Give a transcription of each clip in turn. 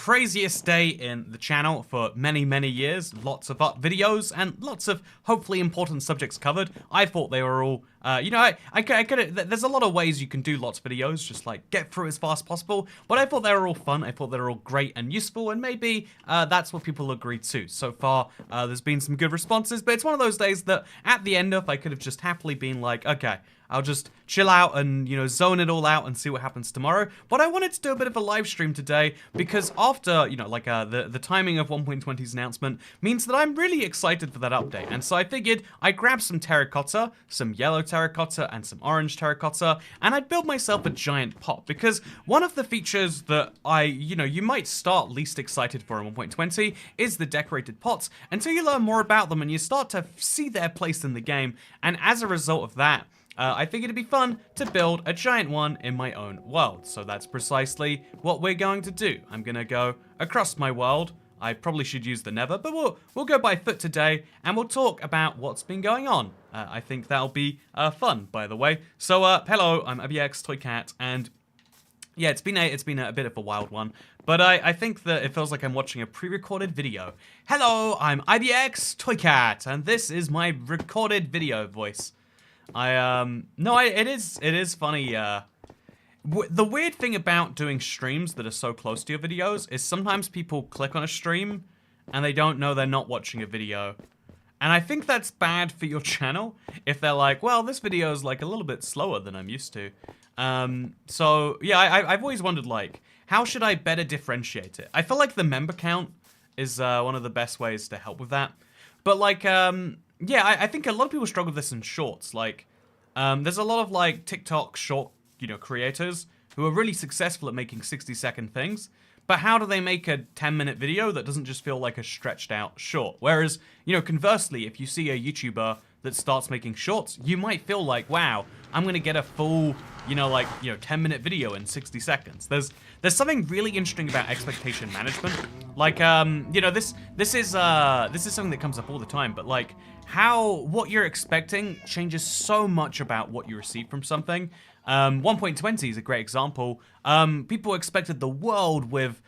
craziest day in the channel for many, many years. Lots of videos and lots of hopefully important subjects covered. I thought they were all, you know, I could, there's a lot of ways you can do lots of videos, just like get through as fast as possible. But I thought they were all fun. I thought they were all great and useful, and maybe that's what people agreed to. So far, there's been some good responses, but it's one of those days that at the end of, I could have just happily been like, okay, I'll just chill out and, you know, zone it all out and see what happens tomorrow. But I wanted to do a bit of a live stream today because after, you know, like the timing of 1.20's announcement means that I'm really excited for that update. And so I figured I'd grab some terracotta, some yellow terracotta and some orange terracotta, and I'd build myself a giant pot because one of the features that you might start least excited for in 1.20 is the decorated pots until you learn more about them and you start to see their place in the game. And as a result of that, I figured it'd be fun to build a giant one in my own world. So that's precisely what we're going to do. I'm gonna go across my world. I probably should use the nether, but we'll go by foot today and we'll talk about what's been going on. I think that'll be fun, by the way. So hello, I'm ibxtoycat, and yeah, it's been a bit of a wild one, but I think that it feels like I'm watching a pre-recorded video. Hello, I'm ibxtoycat, and this is my recorded video voice. It is funny, the weird thing about doing streams that are so close to your videos is sometimes people click on a stream and they don't know they're not watching a video. And I think that's bad for your channel if they're like, well, this video is like a little bit slower than I'm used to. So yeah, I've always wondered, like, how should I better differentiate it? I feel like the member count is one of the best ways to help with that. But like, yeah, I think a lot of people struggle with this in shorts. Like, there's a lot of like TikTok short, creators who are really successful at making 60-second things. But how do they make a 10-minute video that doesn't just feel like a stretched out short? Whereas, conversely, if you see a YouTuber that starts making shorts, you might feel like, wow, I'm gonna get a full, 10-minute video in 60 seconds. There's something really interesting about expectation management. Like, this is something that comes up all the time, but like, what you're expecting changes so much about what you receive from something. 1.20 is a great example. People expected the world with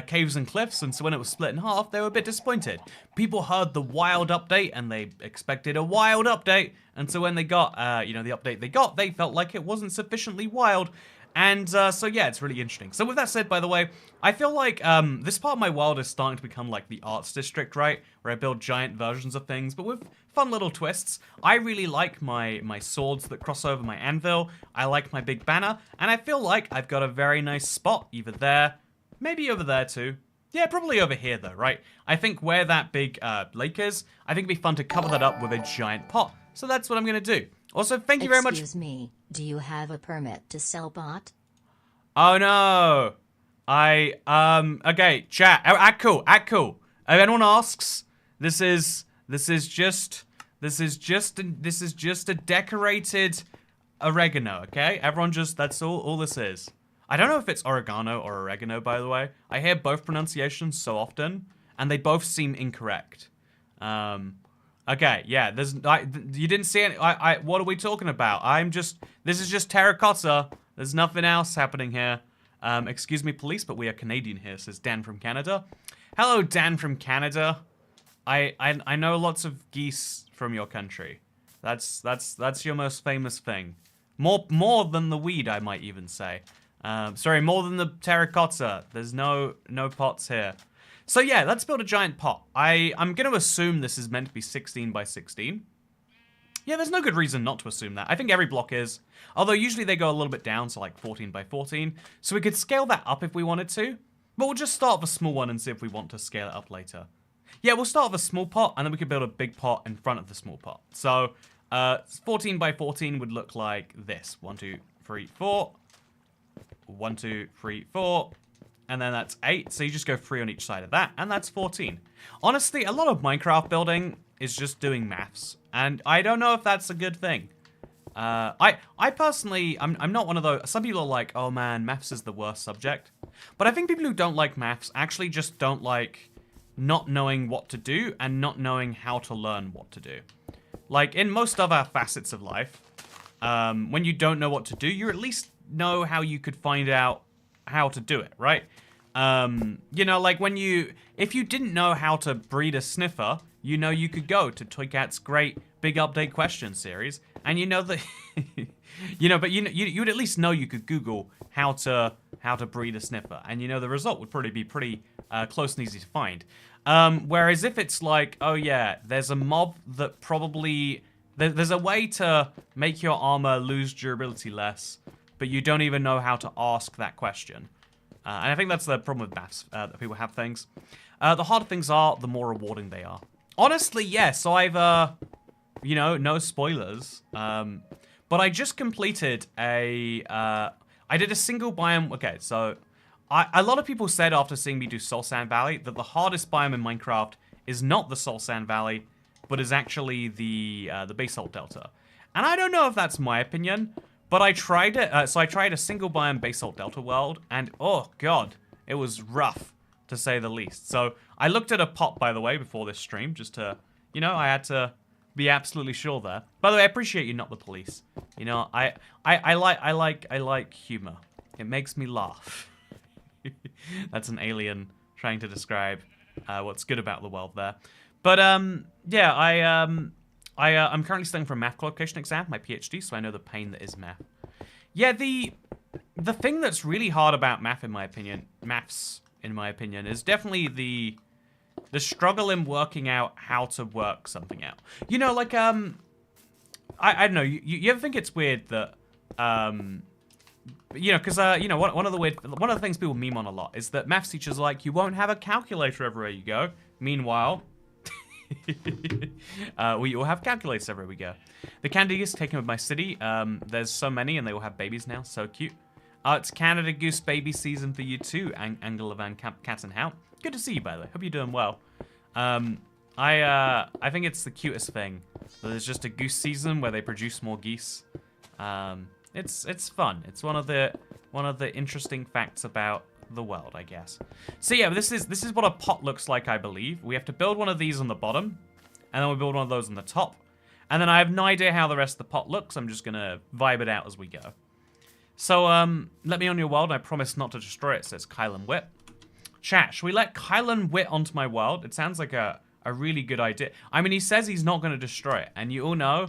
caves and cliffs, and so when it was split in half, they were a bit disappointed. People heard the wild update, and they expected a wild update, and so when they got, the update they got, they felt like it wasn't sufficiently wild. And so yeah, it's really interesting. So with that said, by the way, I feel like this part of my world is starting to become like the arts district, right? Where I build giant versions of things, but with fun little twists. I really like my swords that cross over my anvil. I like my big banner, and I feel like I've got a very nice spot either there, maybe over there too. Yeah, probably over here though, right? I think where that big lake is, I think it'd be fun to cover that up with a giant pot. So that's what I'm gonna do. Also, thank you very much. Excuse me, do you have a permit to sell pot? Oh no. Okay, chat. Act cool. If anyone asks, this is just a decorated oregano, okay? Everyone that's all this is. I don't know if it's oregano or oregano, by the way. I hear both pronunciations so often, and they both seem incorrect. Okay, yeah, you didn't see any, what are we talking about? This is just terracotta. There's nothing else happening here. Excuse me, police, but we are Canadian here, says Dan from Canada. Hello, Dan from Canada. I know lots of geese from your country. That's your most famous thing. More than the weed, I might even say. Sorry, more than the terracotta. There's no pots here. So yeah, let's build a giant pot. I'm gonna assume this is meant to be 16 by 16. Yeah, there's no good reason not to assume that. I think every block is. Although usually they go a little bit down, so like 14 by 14. So we could scale that up if we wanted to. But we'll just start with a small one and see if we want to scale it up later. Yeah, we'll start with a small pot, and then we could build a big pot in front of the small pot. So 14 by 14 would look like this. 1, 2, 3, 4. 1, 2, 3, 4. And then that's 8. So you just go 3 on each side of that, and that's 14. Honestly, a lot of Minecraft building is just doing maths, and I don't know if that's a good thing. I personally, I'm not one of those. Some people are like, oh man, maths is the worst subject. But I think people who don't like maths actually just don't like not knowing what to do and not knowing how to learn what to do. Like in most other facets of life, when you don't know what to do, you at least know how you could find out how to do it, right? You know, like if you didn't know how to breed a sniffer, you know you could go to Toycat's great big update question series, and you know that, but you would at least know you could Google how to breed a sniffer, and you know the result would probably be pretty close and easy to find. Whereas if it's like, oh yeah, there's a mob that probably there's a way to make your armor lose durability less, but you don't even know how to ask that question. And I think that's the problem with maths, that people have things. The harder things are, the more rewarding they are. Honestly, yes, so I've, no spoilers, but I just completed I did a single biome. Okay, so a lot of people said after seeing me do Soul Sand Valley that the hardest biome in Minecraft is not the Soul Sand Valley, but is actually the Basalt Delta. And I don't know if that's my opinion, but I tried it. So I tried a single biome Basalt Delta world, and oh god, it was rough, to say the least. So I looked at a pot, by the way, before this stream, just to, I had to be absolutely sure there. By the way, I appreciate you, not the police. I like humor. It makes me laugh. That's an alien trying to describe what's good about the world there. But yeah, I'm currently studying for a math qualification exam, my PhD, so I know the pain that is math. Yeah, the thing that's really hard about maths in my opinion, is definitely the struggle in working out how to work something out. Like I don't know. You ever think it's weird that because one of the things people meme on a lot is that maths teachers are like, you won't have a calculator everywhere you go. Meanwhile, we all have calculators everywhere we go. The Canada Goose taken with my city. There's so many, and they all have babies now. So cute. It's Canada Goose baby season for you too, Angela Van Cat and How. Good to see you, by the way. Hope you're doing well. I think it's the cutest thing. There's just a goose season where they produce more geese. It's fun. It's one of the interesting facts about the world, I guess. So yeah, this is what a pot looks like, I believe. We have to build one of these on the bottom, and then we build one of those on the top. And then I have no idea how the rest of the pot looks. I'm just gonna vibe it out as we go. So let me on your world. I promise not to destroy it, says Kylan Wit. Chat, should we let Kylan Wit onto my world? It sounds like a really good idea. I mean, he says he's not gonna destroy it, and you all know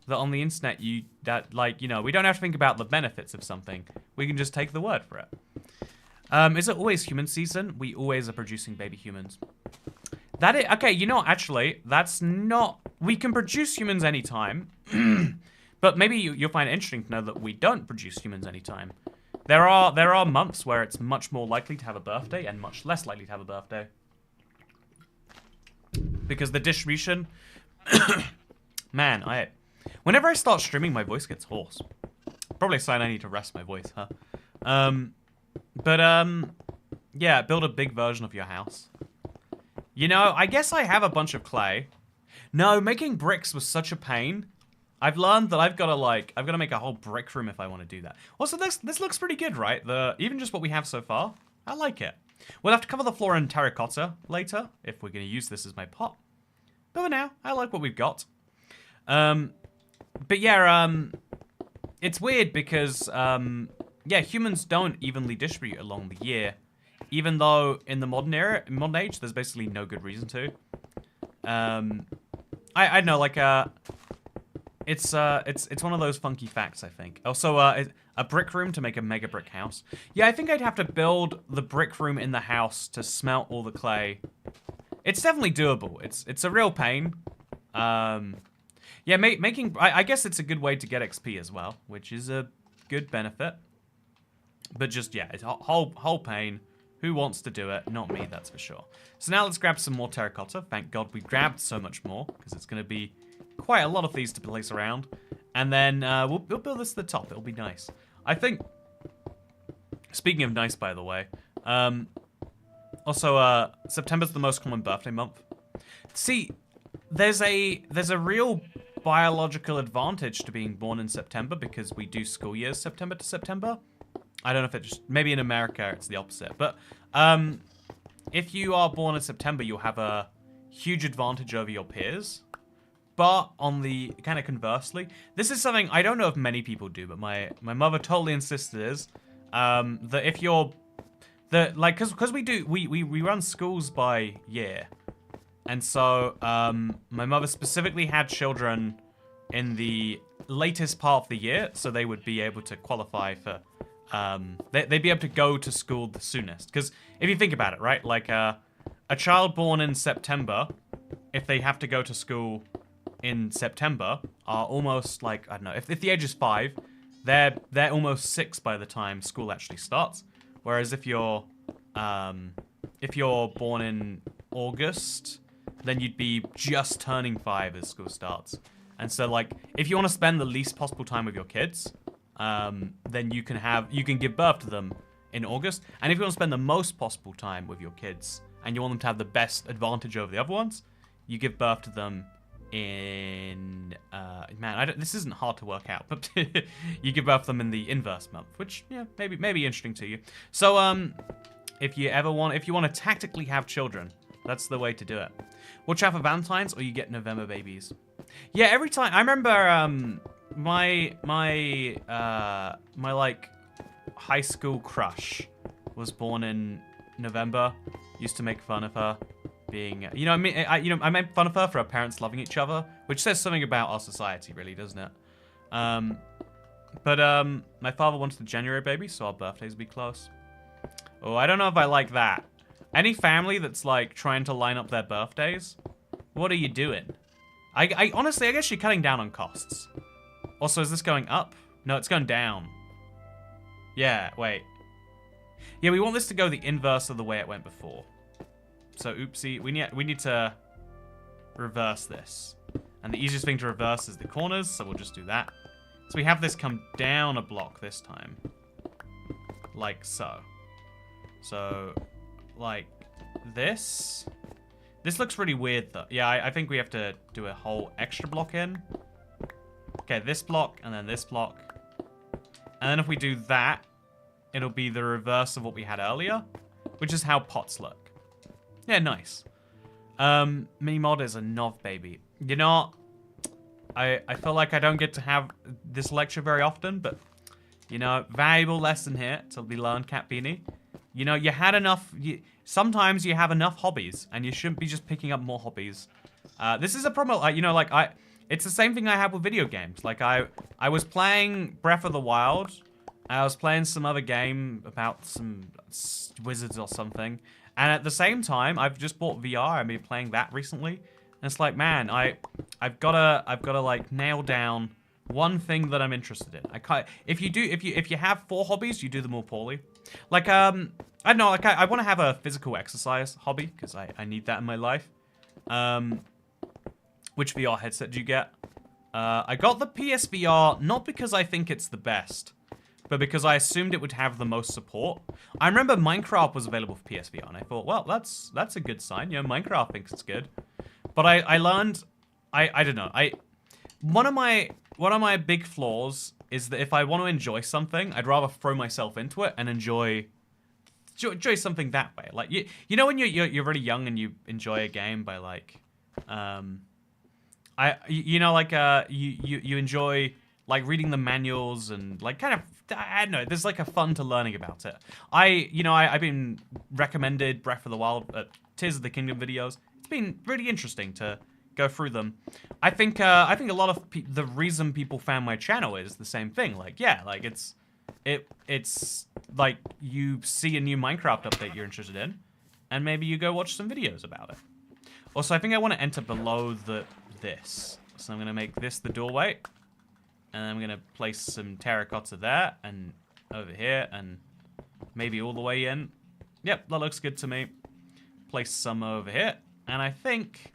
that on the internet, we don't have to think about the benefits of something. We can just take the word for it. Is it always human season? We always are producing baby humans. Okay, actually, that's not... We can produce humans anytime, but maybe you'll find it interesting to know that we don't produce humans anytime. There are months where it's much more likely to have a birthday and much less likely to have a birthday. Because the distribution... Man, whenever I start streaming, my voice gets hoarse. Probably a sign I need to rest my voice, huh? Yeah, build a big version of your house. I guess I have a bunch of clay. No, making bricks was such a pain. I've learned that I've got to make a whole brick room if I want to do that. Also, this looks pretty good, right? Even just what we have so far, I like it. We'll have to cover the floor in terracotta later if we're going to use this as my pot. But for now, I like what we've got. But yeah, it's weird because yeah, humans don't evenly distribute along the year, even though in the modern age, there's basically no good reason to. I don't know, like it's one of those funky facts, I think. Also, a brick room to make a mega brick house. Yeah, I think I'd have to build the brick room in the house to smelt all the clay. It's definitely doable. It's a real pain. Yeah, I guess it's a good way to get XP as well, which is a good benefit. But just, yeah, it's a whole pain. Who wants to do it? Not me, that's for sure. So now let's grab some more terracotta. Thank God we grabbed so much more, because it's going to be quite a lot of these to place around. And then we'll build this to the top. It'll be nice. I think, speaking of nice, by the way, also, September's the most common birthday month. See, there's a real biological advantage to being born in September because we do school years September to September. I don't know if it just... Maybe in America it's the opposite. But if you are born in September, you'll have a huge advantage over your peers. But on the... Kind of conversely, this is something I don't know if many people do, but my mother totally insisted is that if you're... because we run schools by year, and so my mother specifically had children in the latest part of the year, so they would be able to qualify for they'd be able to go to school the soonest. Because if you think about it, right, like a child born in September, if they have to go to school in September, are almost like, I don't know, if the age is 5, they're almost 6 by the time school actually starts. Whereas if you're born in August, then you'd be just turning 5 as school starts. And so, like, if you want to spend the least possible time with your kids, then you can give birth to them in August. And if you want to spend the most possible time with your kids, and you want them to have the best advantage over the other ones, you give birth to them in this isn't hard to work out, but you give birth to them in the inverse month, which maybe interesting to you. So if you want to tactically have children, that's the way to do it. Watch out for Valentine's, or you get November babies. Yeah, every time I remember my like high school crush was born in November. Used to make fun of her being, I made fun of her for her parents loving each other, which says something about our society, really, doesn't it? But my father wanted a January baby, so our birthdays would be close. Oh, I don't know if I like that. Any family that's like trying to line up their birthdays, what are you doing? I honestly, I guess you're cutting down on costs. Also, is this going up? No, it's going down. Yeah, wait. Yeah, we want this to go the inverse of the way it went before. So, oopsie, we need to reverse this. And the easiest thing to reverse is the corners, so we'll just do that. So we have this come down a block this time. Like so. So, like this. This looks really weird, though. Yeah, I think we have to do a whole extra block in. Okay, this block, and then this block. And then if we do that, it'll be the reverse of what we had earlier, which is how pots look. Yeah, nice. Mini-mod is a Nov baby. You know, I feel like I don't get to have this lecture very often, but, valuable lesson here to be learned, Cat Beanie. You had enough... sometimes you have enough hobbies, and you shouldn't be just picking up more hobbies. This is a problem, it's the same thing I have with video games. Like, I was playing Breath of the Wild. I was playing some other game about some wizards or something. And at the same time, I've just bought VR. I've been playing that recently. And it's like, man, I've gotta like nail down one thing that I'm interested in. If you have 4 hobbies, you do them all poorly. Like, I don't know, like I want to have a physical exercise hobby, because I need that in my life. Which VR headset do you get? I got the PSVR, not because I think it's the best, but because I assumed it would have the most support. I remember Minecraft was available for PSVR, and I thought, well, that's a good sign. Minecraft thinks it's good. But I learned, I don't know. One of my big flaws is that if I want to enjoy something, I'd rather throw myself into it and enjoy something that way. Like you know when you're really young and you enjoy a game by like, you enjoy like reading the manuals and like kind of, I don't know, there's like a fun to learning about it. I've been recommended Breath of the Wild, Tears of the Kingdom videos. It's been really interesting to go through them. I think a lot of the reason people found my channel is the same thing. Like, yeah, like it's like you see a new Minecraft update you're interested in, and maybe you go watch some videos about it. Also, I think I want to enter below this. So I'm going to make this the doorway. And I'm going to place some terracotta there and over here and maybe all the way in. Yep, that looks good to me. Place some over here. And I think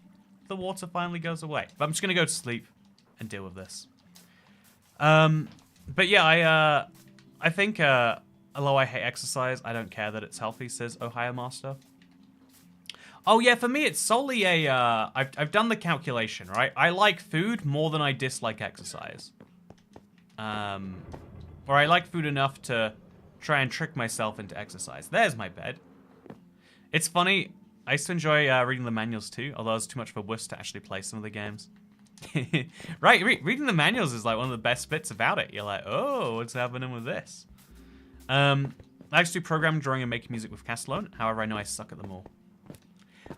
the water finally goes away. But I'm just going to go to sleep and deal with this. But yeah, I think, although I hate exercise, I don't care that it's healthy, says Ohio Master. Oh yeah, for me it's solely I've done the calculation, right? I like food more than I dislike exercise. Or I like food enough to try and trick myself into exercise. There's my bed. It's funny, I used to enjoy reading the manuals too, although it's too much of a wuss to actually play some of the games. Right, reading the manuals is like one of the best bits about it. You're like, oh, what's happening with this? I like to do programming, drawing, and making music with Castellone. However, I know I suck at them all.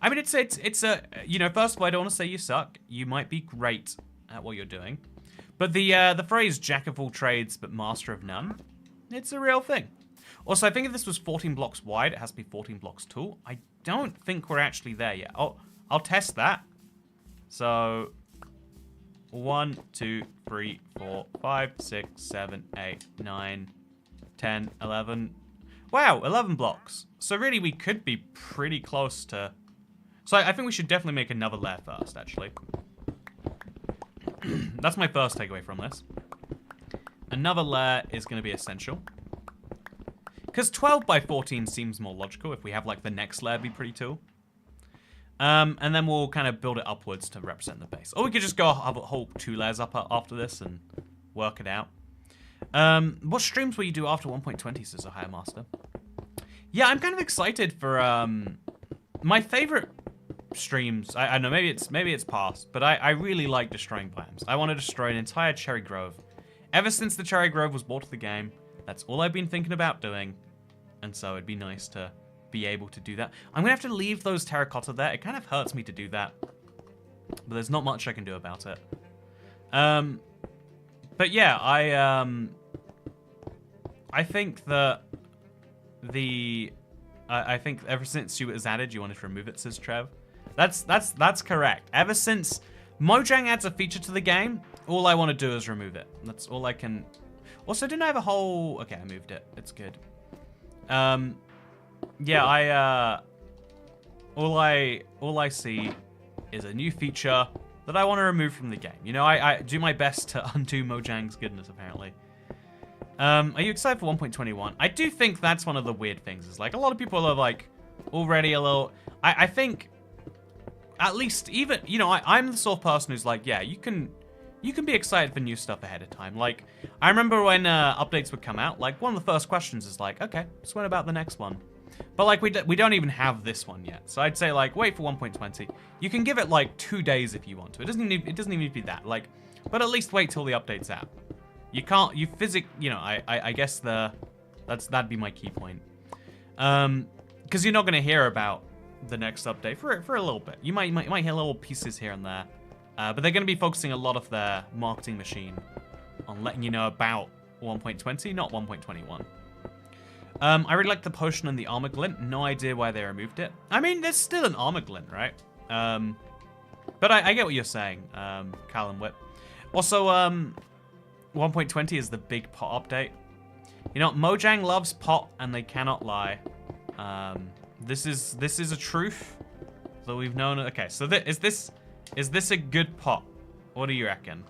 I mean, it's a, you know, first of all, I don't want to say you suck. You might be great at what you're doing. But the phrase jack of all trades but master of none, it's a real thing. Also, I think if this was 14 blocks wide, it has to be 14 blocks tall. I don't think we're actually there yet. I'll test that. So 1, 2, 3, 4, 5, 6, 7, 8, 9, 10, 11. Wow, 11 blocks. So really, we could be pretty close to... So I think we should definitely make another layer first, actually. That's my first takeaway from this. Another layer is going to be essential. Because 12 by 14 seems more logical if we have, like, the next layer be pretty tall. And then we'll kind of build it upwards to represent the base. Or we could just go have a whole 2 layers up after this and work it out. What streams will you do after 1.20, says Ohio Master? Yeah, I'm kind of excited for my favorite streams. I don't know, maybe it's past, but I really like destroying biomes. I want to destroy an entire cherry grove. Ever since the cherry grove was brought to the game, that's all I've been thinking about doing, and so it'd be nice to be able to do that. I'm gonna have to leave those terracotta there. It kind of hurts me to do that, but there's not much I can do about it. But yeah, I think that I think ever since Stuart was added, you wanted to remove it, says Trev. That's correct. Ever since Mojang adds a feature to the game, all I want to do is remove it. That's all I can. Also, didn't I have a whole... Okay, I moved it. It's good. Yeah, all I see is a new feature that I want to remove from the game. You know, I do my best to undo Mojang's goodness, apparently. Are you excited for 1.21? I do think that's one of the weird things. Is like a lot of people are like already a little... I think at least even, you know, I'm the sort of person who's like, yeah, you can be excited for new stuff ahead of time. Like, I remember when updates would come out, like, one of the first questions is like, okay, so what about the next one? But, like, we don't even have this one yet. So I'd say, like, wait for 1.20. You can give it, like, 2 days if you want to. It doesn't even need to be that. Like, but at least wait till the update's out. You can't, you know, I guess that'd be my key point. Because you're not going to hear about the next update for a little bit. You might hear little pieces here and there. But they're going to be focusing a lot of their marketing machine on letting you know about 1.20, not 1.21. I really like the potion and the armor glint. No idea why they removed it. I mean, there's still an armor glint, right? But I get what you're saying, Kyle and Whip. Also, 1.20 is the big pot update. You know, Mojang loves pot and they cannot lie. This is a truth that we've known. Okay, so is this a good pot? What do you reckon?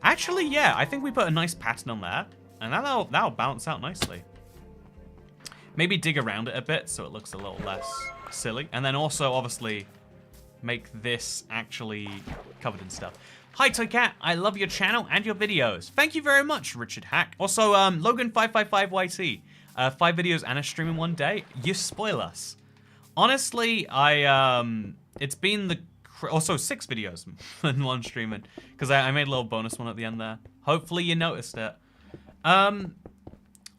Actually, yeah, I think we put a nice pattern on there, and that'll balance out nicely. Maybe dig around it a bit so it looks a little less silly, and then also obviously make this actually covered in stuff. Hi Toycat, I love your channel and your videos. Thank you very much, Richard Hack. Also, Logan555YT, 5 videos and a stream in one day. You spoil us. Honestly, it's been the also 6 videos in one streaming because I made a little bonus one at the end there. Hopefully you noticed it.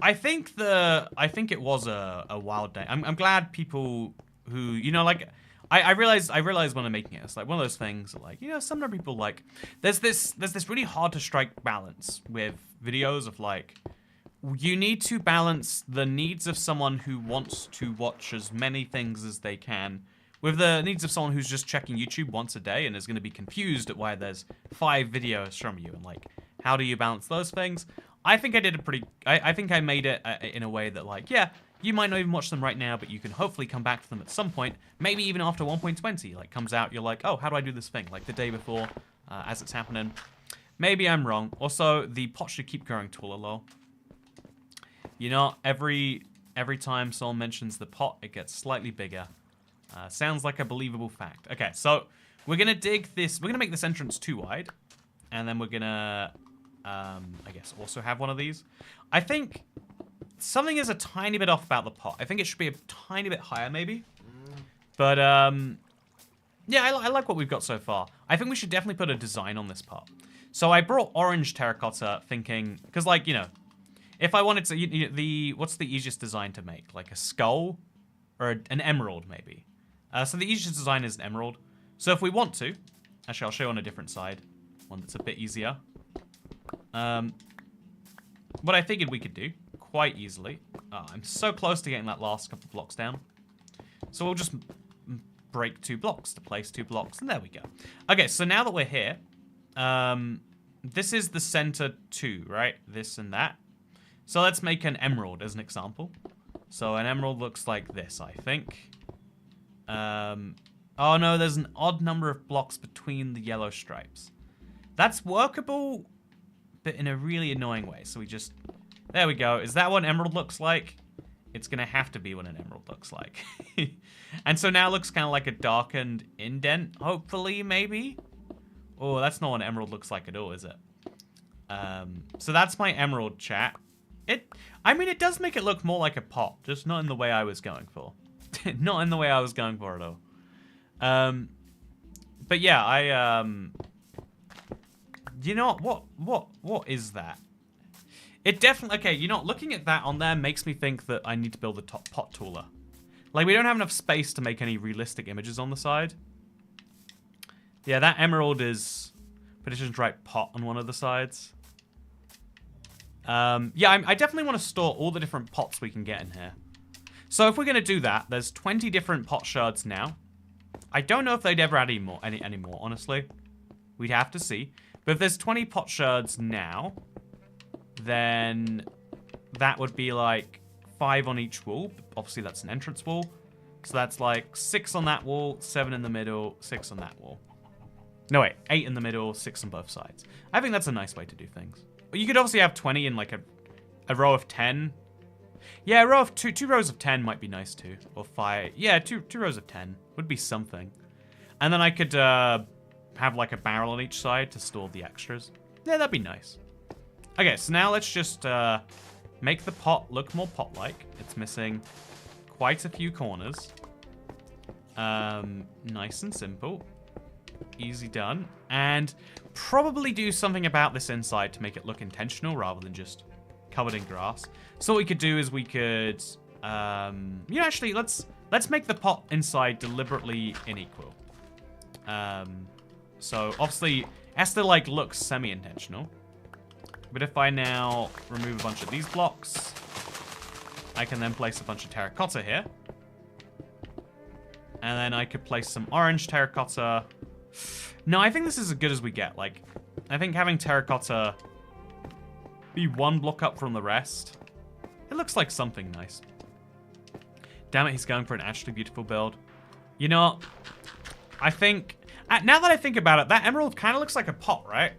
I think it was a wild day. I'm glad people who, you know, like I realized when I'm making it, it's like one of those things that, like, you know, some people like there's this really hard to strike balance with videos of like you need to balance the needs of someone who wants to watch as many things as they can with the needs of someone who's just checking YouTube once a day and is going to be confused at why there's 5 videos from you, and like, how do you balance those things? I think I did a pretty... I think I made it in a way that, like, yeah, you might not even watch them right now, but you can hopefully come back to them at some point, maybe even after 1.20, like, comes out, you're like, oh, how do I do this thing? Like, the day before, as it's happening. Maybe I'm wrong. Also, the pot should keep growing taller, lol. You know, every time someone mentions the pot, it gets slightly bigger. Sounds like a believable fact. Okay, so we're gonna dig this. We're gonna make this entrance too wide, and then we're gonna, I guess, also have one of these. I think something is a tiny bit off about the pot. I think it should be a tiny bit higher, maybe. But yeah, I like what we've got so far. I think we should definitely put a design on this pot. So I brought orange terracotta, thinking, because, like, you know, if I wanted to, what's the easiest design to make? Like a skull or an emerald, maybe. So the easiest design is an emerald. So if we want to, actually, I'll show you on a different side, one that's a bit easier. What I figured we could do quite easily. Oh, I'm so close to getting that last couple of blocks down. So we'll just break 2 blocks to place 2 blocks, and there we go. Okay, so now that we're here, this is the center 2, right? This and that. So let's make an emerald as an example. So an emerald looks like this, I think. Oh no, there's an odd number of blocks between the yellow stripes. That's workable, but in a really annoying way. So we just, there we go. Is that what an emerald looks like? It's gonna have to be what an emerald looks like. And so now it looks kind of like a darkened indent, hopefully, maybe? Oh, that's not what an emerald looks like at all, is it? So that's my emerald, chat. I mean, it does make it look more like a pot, just not in the way I was going for. Not in the way I was going for at all. But yeah, you know what is that? It definitely, okay, you know, looking at that on there makes me think that I need to build a top pot tooler. Like, we don't have enough space to make any realistic images on the side. Yeah, that emerald is petitions right pot on one of the sides. Yeah, I definitely want to store all the different pots we can get in here. So if we're going to do that, there's 20 different pot shards now. I don't know if they'd ever add any more, honestly. We'd have to see. But if there's 20 pot shards now, then that would be like 5 on each wall. Obviously, that's an entrance wall. So that's like 6 on that wall, 7 in the middle, 6 on that wall. No, wait, 8 in the middle, 6 on both sides. I think that's a nice way to do things. You could obviously have 20 in like a row of 10. Yeah, a row of two rows of 10 might be nice too. Or 5. Yeah, two rows of 10 would be something. And then I could have like a barrel on each side to store the extras. Yeah, that'd be nice. Okay, so now let's just make the pot look more pot-like. It's missing quite a few corners. Nice and simple. Easy done. And probably do something about this inside to make it look intentional rather than just covered in grass. So what we could do is we could, you know, actually, let's make the pot inside deliberately unequal. So obviously, it has to like look semi-intentional. But if I now remove a bunch of these blocks, I can then place a bunch of terracotta here. And then I could place some orange terracotta. No, I think this is as good as we get. Like, I think having terracotta be 1 block up from the rest, it looks like something nice. Damn it, he's going for an actually beautiful build. You know, I think, now that I think about it, that emerald kind of looks like a pot, right?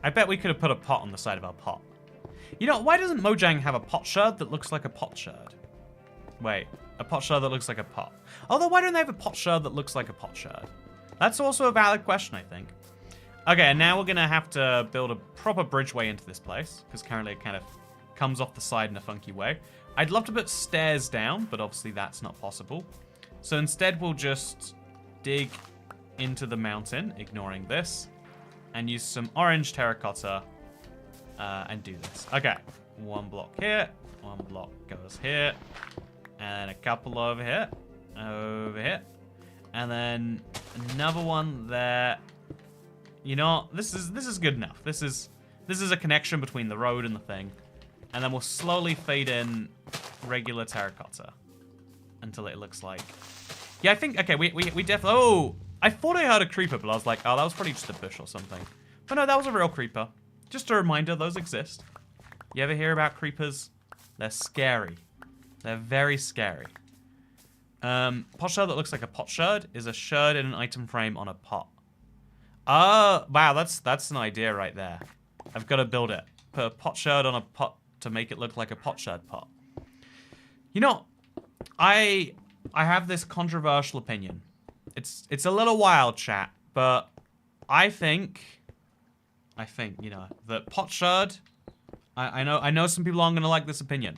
I bet we could have put a pot on the side of our pot. You know, why doesn't Mojang have a pot shard that looks like a pot shard? Wait, a pot shard that looks like a pot. Although, why don't they have a pot shard that looks like a pot shard? That's also a valid question, I think. Okay, and now we're going to have to build a proper bridgeway into this place, because currently it kind of comes off the side in a funky way. I'd love to put stairs down, but obviously that's not possible. So instead, we'll just dig into the mountain, ignoring this, and use some orange terracotta and do this. Okay, 1 block here, 1 block goes here, and a couple over here, and then another one there. You know, this is good enough. This is a connection between the road and the thing, and then we'll slowly fade in regular terracotta until it looks like. Yeah, I think okay. We definitely. Oh, I thought I heard a creeper, but I was like, oh, that was probably just a bush or something. But no, that was a real creeper. Just a reminder, those exist. You ever hear about creepers? They're scary. They're very scary. Pot shard that looks like a pot shard is a shard in an item frame on a pot. Oh, wow, that's an idea right there. I've got to build it. Put a pot shard on a pot to make it look like a pot shard pot. You know, I have this controversial opinion. It's a little wild, chat, but I think, you know, that pot shard, I know some people aren't going to like this opinion,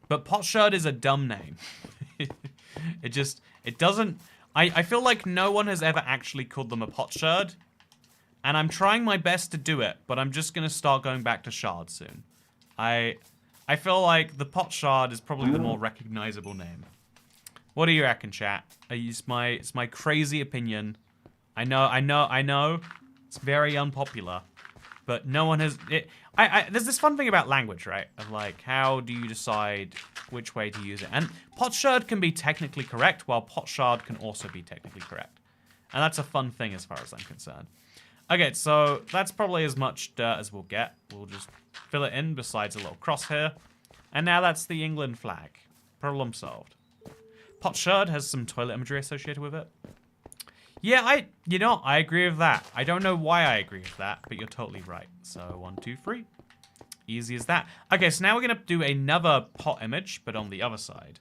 but pot shard is a dumb name. It doesn't, I feel like no one has ever actually called them a pot shard, and I'm trying my best to do it, but I'm just going to start going back to shards soon. I I feel like the pot shard is probably the more recognizable name. What do you reckon, chat? It's my crazy opinion. I know. It's very unpopular, but no one has it. There's this fun thing about language, right? Of like, how do you decide which way to use it? And potsherd can be technically correct, while potshard can also be technically correct. And that's a fun thing as far as I'm concerned. Okay, so that's probably as much dirt as we'll get. We'll just fill it in besides a little cross here. And now that's the England flag. Problem solved. Potsherd has some toilet imagery associated with it. Yeah, I agree with that. I don't know why I agree with that, but you're totally right. So 1, 2, 3. Easy as that. Okay, so now we're gonna do another pot image, but on the other side.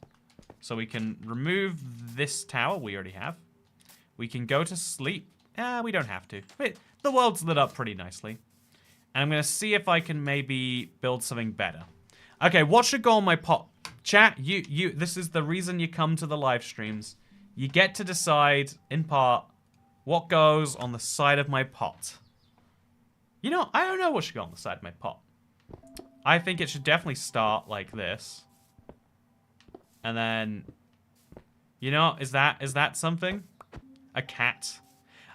So we can remove this tower we already have. We can go to sleep. We don't have to. Wait, the world's lit up pretty nicely. And I'm gonna see if I can maybe build something better. Okay, what should go on my pot? Chat, this is the reason you come to the live streams. You get to decide, in part, what goes on the side of my pot. You know, I don't know what should go on the side of my pot. I think it should definitely start like this. And then, you know, is that something? A cat.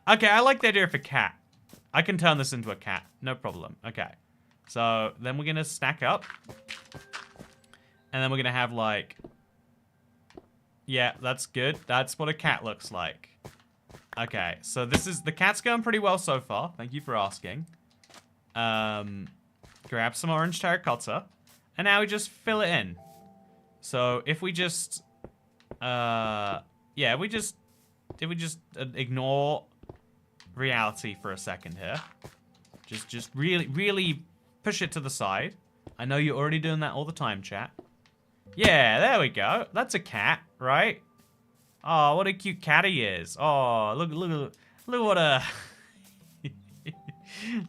Okay, I like the idea of a cat. I can turn this into a cat, no problem. Okay, so then we're gonna stack up. And then we're gonna have like, yeah, that's good. That's what a cat looks like. Okay, so the cat's going pretty well so far. Thank you for asking. Grab some orange terracotta, and now we just fill it in. So if we just, if we just ignore reality for a second here, just really push it to the side. I know you're already doing that all the time, chat. Yeah, there we go. That's a cat, right? Oh, what a cute cat he is. Oh, look what a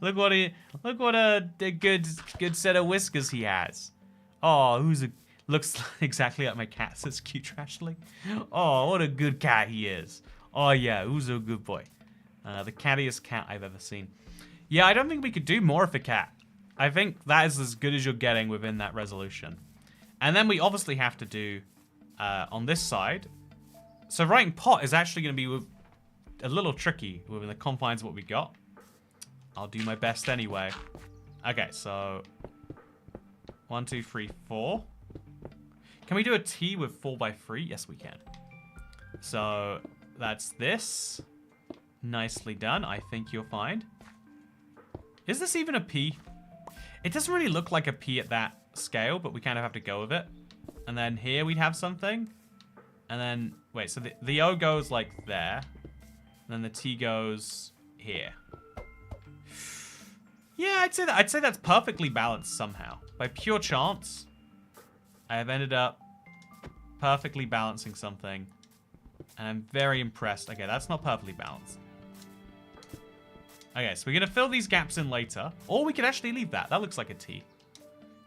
look what a good set of whiskers he has. Oh, looks exactly like my cat, says cute trashly. Oh, what a good cat he is. Oh yeah, who's a good boy. The cattiest cat I've ever seen. Yeah, I don't think we could do more of a cat. I think that is as good as you're getting within that resolution. And then we obviously have to do on this side. So writing pot is actually going to be a little tricky within the confines of what we got. I'll do my best anyway. Okay, so 1, 2, 3, 4. Can we do a T with 4x3? Yes, we can. So that's this. Nicely done. I think you'll find. Is this even a P? It doesn't really look like a P at that scale, but we kind of have to go with it. And then here we'd have something. And then, wait, so the O goes like there. And then the T goes here. Yeah, I'd say that's perfectly balanced somehow. By pure chance, I have ended up perfectly balancing something. And I'm very impressed. Okay, that's not perfectly balanced. Okay, so we're going to fill these gaps in later. Or we could actually leave that. That looks like a T.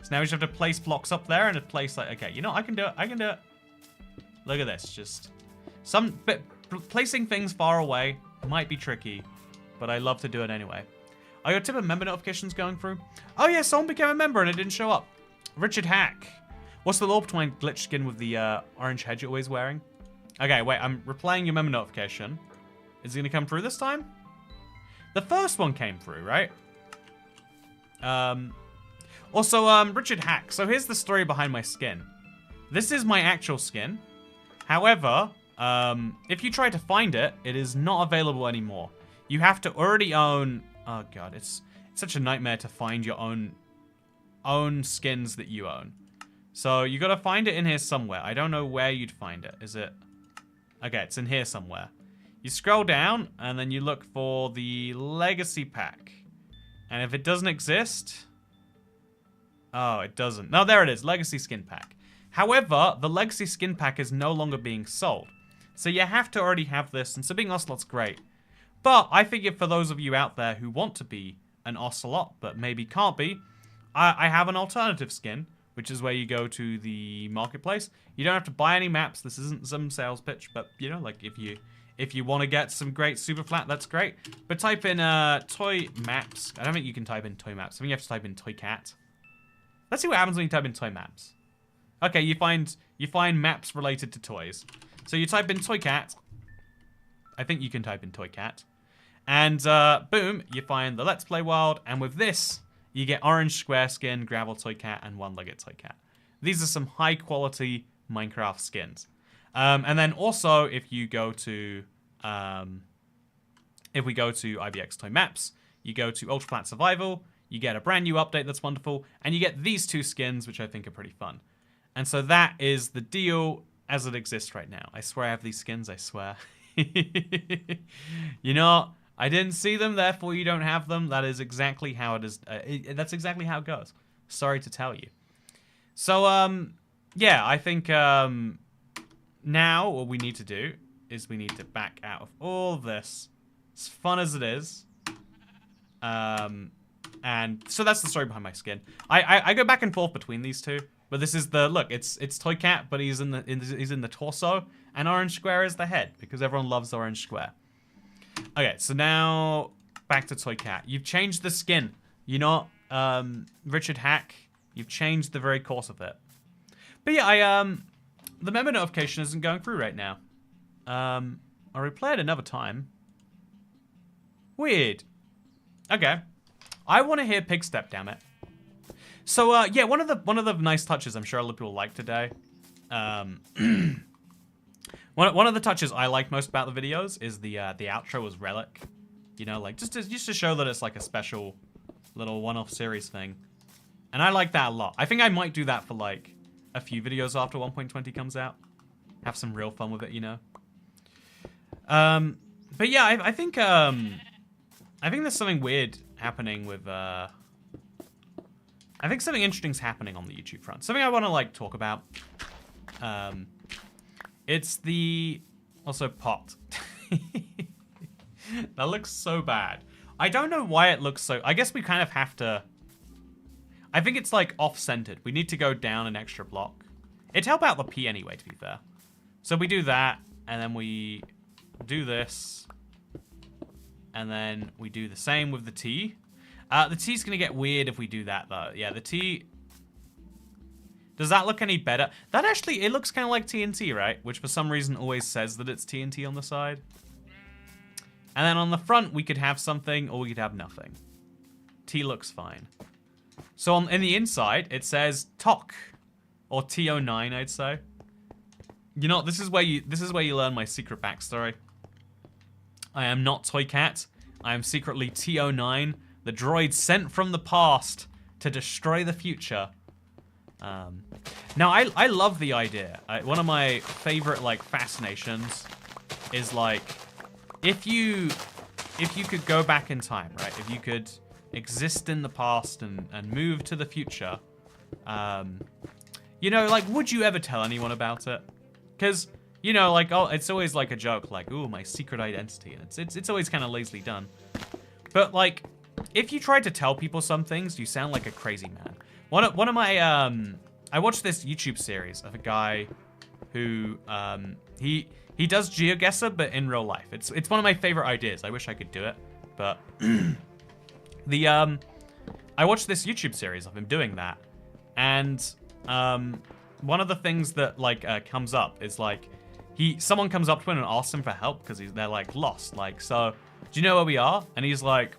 So now we just have to place blocks up there and a place like... Okay, you know, I can do it. I can do it. Look at this. Just... placing things far away might be tricky. But I love to do it anyway. Are your tip and member notifications going through? Oh yeah, someone became a member and it didn't show up. Richard Hack. What's the law between glitch skin with the orange head you're always wearing? Okay, wait. I'm replaying your member notification. Is it going to come through this time? The first one came through, right? Also, Richard Hack. So here's the story behind my skin. This is my actual skin. However, if you try to find it, it is not available anymore. You have to already own... Oh god, it's such a nightmare to find your own skins that you own. So you gotta find it in here somewhere. I don't know where you'd find it. Is it... Okay, it's in here somewhere. You scroll down, and then you look for the Legacy Pack. And if it doesn't exist... Oh, it doesn't. No, there it is. Legacy Skin Pack. However, the Legacy Skin Pack is no longer being sold. So you have to already have this, and so being Ocelot's great. But I figure for those of you out there who want to be an Ocelot, but maybe can't be, I have an alternative skin, which is where you go to the marketplace. You don't have to buy any maps. This isn't some sales pitch, but, you know, like, if you want to get some great super flat, that's great. But type in toy maps. I don't think you can type in toy maps. I think you have to type in toy cat. Let's see what happens when you type in toy maps. Okay, you find maps related to toys. So you type in toy cat. I think you can type in toy cat. And boom, you find the Let's Play world. And with this, you get orange square skin, gravel toy cat, and one-legged toy cat. These are some high-quality Minecraft skins. And then also, if we go to IBX Toy Maps, you go to Ultra Flat Survival, you get a brand new update that's wonderful, and you get these two skins, which I think are pretty fun. And so that is the deal as it exists right now. I swear I have these skins, I swear. You know, I didn't see them, therefore you don't have them. That is exactly how it is. That's exactly how it goes. Sorry to tell you. So, yeah, I think now what we need to do is we need to back out of all of this, as fun as it is. And so that's the story behind my skin. I go back and forth between these two, but this is the look. It's Toy Cat, but he's in the torso, and Orange Square is the head because everyone loves Orange Square. Okay, so now back to Toy Cat. You've changed the skin. You're not Richard Hack. You've changed the very course of it. But yeah, the member notification isn't going through right now. I'll replay it another time. Weird. Okay. I want to hear Pig Step, damn it. So yeah, one of the nice touches I'm sure a lot of people like today. One of the touches I like most about the videos is the outro as relic. You know, like just to show that it's like a special little one-off series thing. And I like that a lot. I think I might do that for like a few videos after 1.20 comes out. Have some real fun with it, you know. But yeah, I think there's something weird happening with I think something interesting's happening on the YouTube front. Something I want to like talk about. It's the also pot. That looks so bad. I don't know why it looks so. I guess we kind of have to. I think it's like off-centered. We need to go down an extra block. It'd help out the P anyway, to be fair. So we do that, and then we do this, and then we do the same with the T. The T's gonna get weird if we do that, though. Yeah, the T. Does that look any better? That actually, it looks kind of like TNT, right? Which for some reason always says that it's TNT on the side. And then on the front, we could have something, or we could have nothing. T looks fine. So in the inside, it says TOC, or T09, I'd say. You know, this is where you learn my secret backstory. I am not Toy Cat. I am secretly T09, the droid sent from the past to destroy the future. Now, I love the idea. One of my favorite, like, fascinations is, like, if you could go back in time, right? If you could exist in the past and move to the future, you know, like, would you ever tell anyone about it? Because, you know, like, oh, it's always like a joke, like, ooh, my secret identity, and it's always kind of lazily done. But, like, if you tried to tell people some things, you sound like a crazy man. One of my, I watched this YouTube series of a guy who, he does GeoGuessr, but in real life. It's one of my favorite ideas. I wish I could do it, but I watched this YouTube series of him doing that, and one of the things that like comes up is like someone comes up to him and asks him for help because they're like lost. Like, so do you know where we are? And he's like,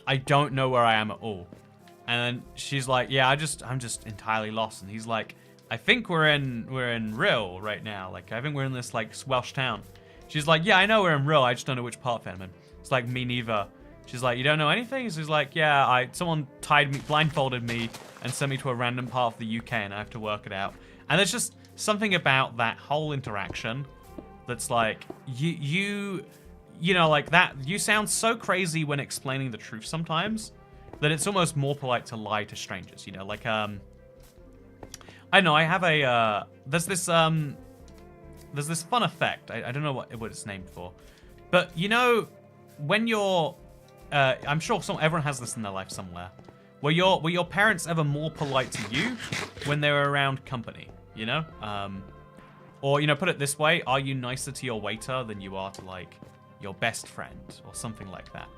I don't know where I am at all. And then she's like, yeah, I'm just entirely lost. And he's like, I think we're in Rill right now. Like, I think we're in this like Welsh town. She's like, yeah, I know we're in Rill. I just don't know which part of it I'm in. It's like, me neither. She's like, you don't know anything? She's like, yeah, someone blindfolded me and sent me to a random part of the UK and I have to work it out. And there's just something about that whole interaction that's like, you know, like that, you sound so crazy when explaining the truth sometimes that it's almost more polite to lie to strangers, you know, like, I know, I have a, there's this fun effect. I don't know what it's named for, but you know, when you're, I'm sure everyone has this in their life somewhere. Were your parents ever more polite to you when they were around company? You know, or you know, put it this way: are you nicer to your waiter than you are to like your best friend or something like that?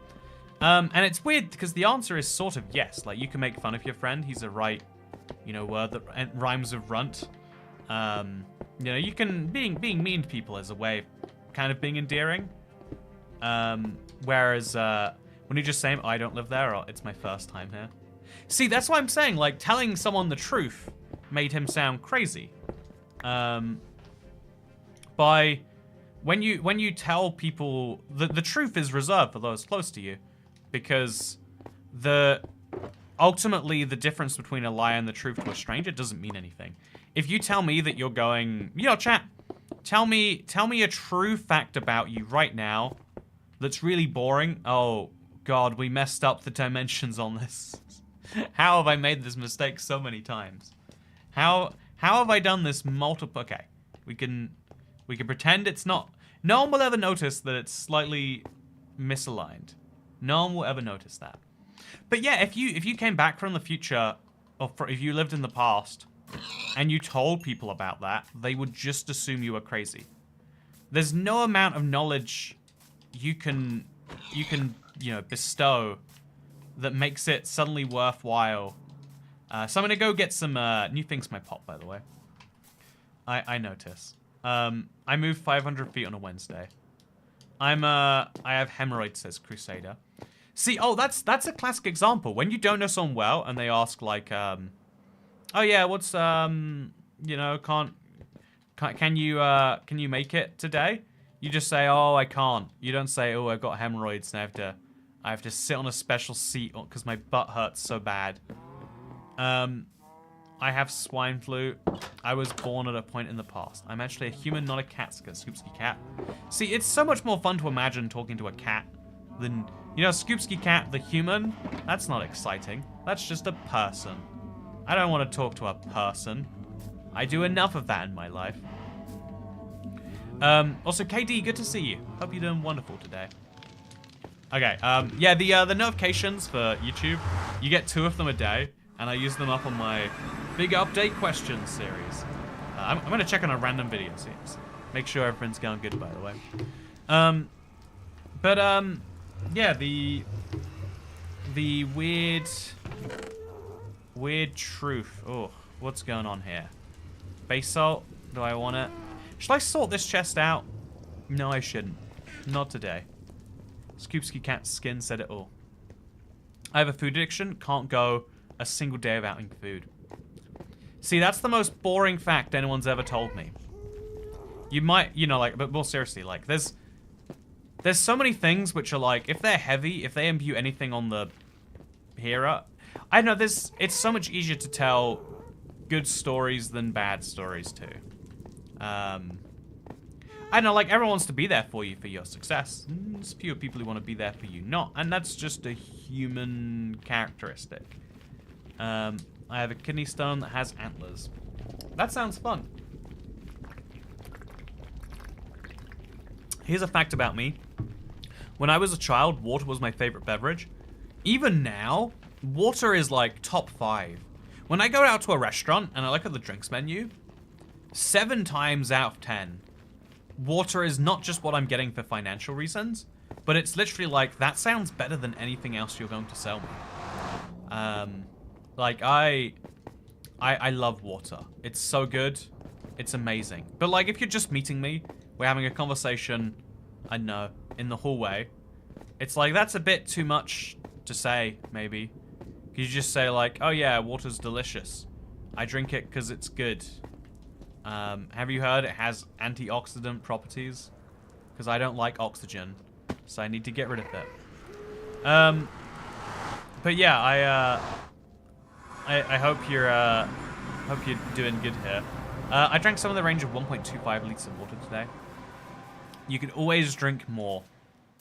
And it's weird because the answer is sort of yes. Like you can make fun of your friend; he's a right you know, word that rhymes with runt. You know, you can being mean to people is a way of kind of being endearing. Whereas when you just say, I don't live there, or it's my first time here. See, that's what I'm saying. Like, telling someone the truth made him sound crazy. By when you tell people the truth is reserved for those close to you, because ultimately the difference between a lie and the truth to a stranger doesn't mean anything. If you tell me that you're going, chat, tell me a true fact about you right now that's really boring. Oh God, we messed up the dimensions on this. How have I made this mistake so many times? How have I done this multiple? Okay, we can pretend it's not. No one will ever notice that it's slightly misaligned. No one will ever notice that. But yeah, if you came back from the future, or if you lived in the past, and you told people about that, they would just assume you were crazy. There's no amount of knowledge you can bestow that makes it suddenly worthwhile. So I'm gonna go get some new things to my pot, by the way. I notice. I moved 500 feet on a Wednesday. I have hemorrhoids, says Crusader. See, that's a classic example. When you don't know someone well and they ask like, oh yeah, what's can you make it today? You just say, oh, I can't. You don't say, oh, I've got hemorrhoids and I have to sit on a special seat because my butt hurts so bad. I have swine flu. I was born at a point in the past. I'm actually a human, not a cat, says Scoopsky Cat. See, it's so much more fun to imagine talking to a cat than, Scoopsky Cat, the human. That's not exciting. That's just a person. I don't want to talk to a person. I do enough of that in my life. Also, KD, good to see you. Hope you're doing wonderful today. Okay, yeah, the notifications for YouTube, you get 2 of them a day, and I use them up on my big update questions series. I'm gonna check on a random video series. Make sure everything's going good, by the way. Yeah, the weird truth. Oh, what's going on here? Base salt? Do I want it? Should I sort this chest out? No, I shouldn't. Not today. Scoopsky Cat's skin said it all. I have a food addiction. Can't go a single day without eating food. See, that's the most boring fact anyone's ever told me. You might, but more seriously, like, there's so many things which are like, if they're heavy, if they imbue anything on the hearer, I know it's so much easier to tell good stories than bad stories too. I know, like, everyone wants to be there for you for your success. There's fewer people who want to be there for you not, and that's just a human characteristic. I have a kidney stone that has antlers. That sounds fun. Here's a fact about me. When I was a child, water was my favorite beverage. Even now, water is like top 5. When I go out to a restaurant and I look at the drinks menu, 7 times out of 10, water is not just what I'm getting for financial reasons, but it's literally like, that sounds better than anything else you're going to sell me. Like, I love water. It's so good. It's amazing. But like, if you're just meeting me, we're having a conversation, I know, in the hallway, it's like, that's a bit too much to say, maybe. You just say like, oh yeah, water's delicious. I drink it because it's good. Have you heard it has antioxidant properties? Because I don't like oxygen, so I need to get rid of it. But yeah, I hope you're doing good here. I drank some of the range of 1.25 liters of water today. You could always drink more.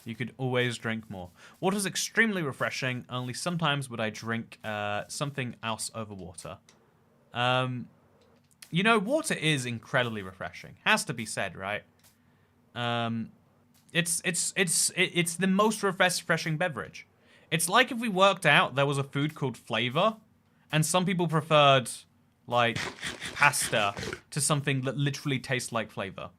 You could always drink more. Water's extremely refreshing. Only sometimes would I drink something else over water. Water is incredibly refreshing. Has to be said, right? It's the most refreshing beverage. It's like if we worked out there was a food called flavor, and some people preferred like pasta to something that literally tastes like flavor.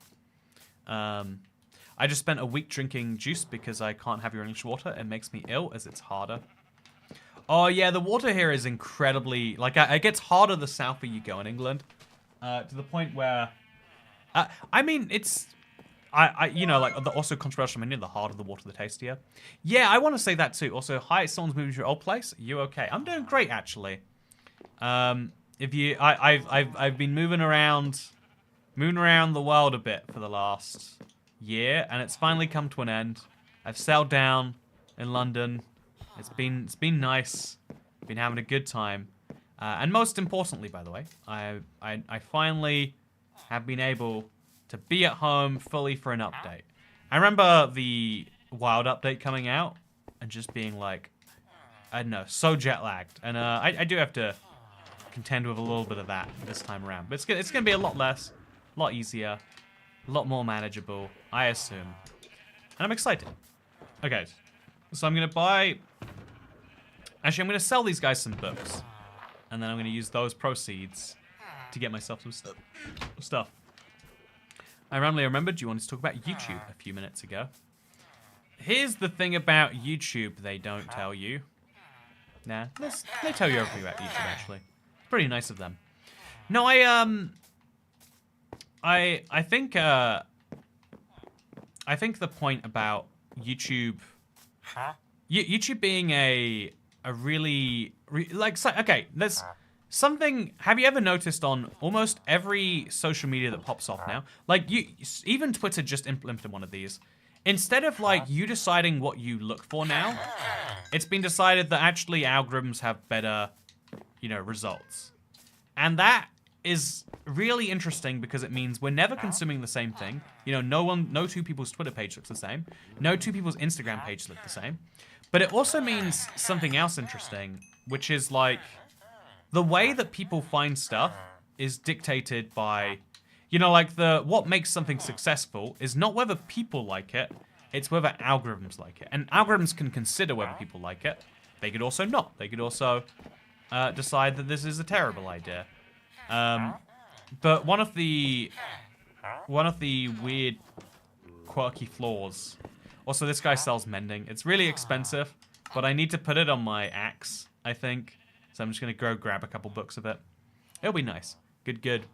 I just spent a week drinking juice because I can't have your English water. It makes me ill as it's harder. Oh yeah, the water here is incredibly like it gets harder the souther you go in England, to the point where, I mean it's, you know, like also controversial opinion, the harder the water, the tastier. Yeah, I want to say that too. Also, hi, someone's moving to your old place. You okay? I'm doing great actually. If you, I've been moving around the world a bit for the last year, and it's finally come to an end. I've settled down in London. It's been nice. Been having a good time, and most importantly, by the way, I finally have been able to be at home fully for an update. I remember the Wild update coming out and just being like, I don't know, so jet lagged, and I do have to contend with a little bit of that this time around, but it's gonna be a lot less, a lot easier, a lot more manageable, I assume, and I'm excited. Okay, so I'm gonna buy. Actually, I'm gonna sell these guys some books, and then I'm gonna use those proceeds to get myself some stuff. I randomly remembered you wanted to talk about YouTube a few minutes ago. Here's the thing about YouTube they don't tell you. Nah, they tell you everything about YouTube, actually. Pretty nice of them. No, I think the point about YouTube, YouTube being a really, okay, there's something. Have you ever noticed on almost every social media that pops off now? Like even Twitter just implemented one of these. Instead of like you deciding what you look for now, it's been decided that actually algorithms have better, you know, results. And that is really interesting because it means we're never consuming the same thing. You know, no two people's Twitter page looks the same. No two people's Instagram page look the same. But it also means something else interesting, which is like the way that people find stuff is dictated by, you know, like what makes something successful is not whether people like it, it's whether algorithms like it. And algorithms can consider whether people like it. They could also not. They could also decide that this is a terrible idea. But one of the weird, quirky flaws. Also, this guy sells mending. It's really expensive, but I need to put it on my axe, I think. So I'm just gonna go grab a couple books of it. It'll be nice. Good.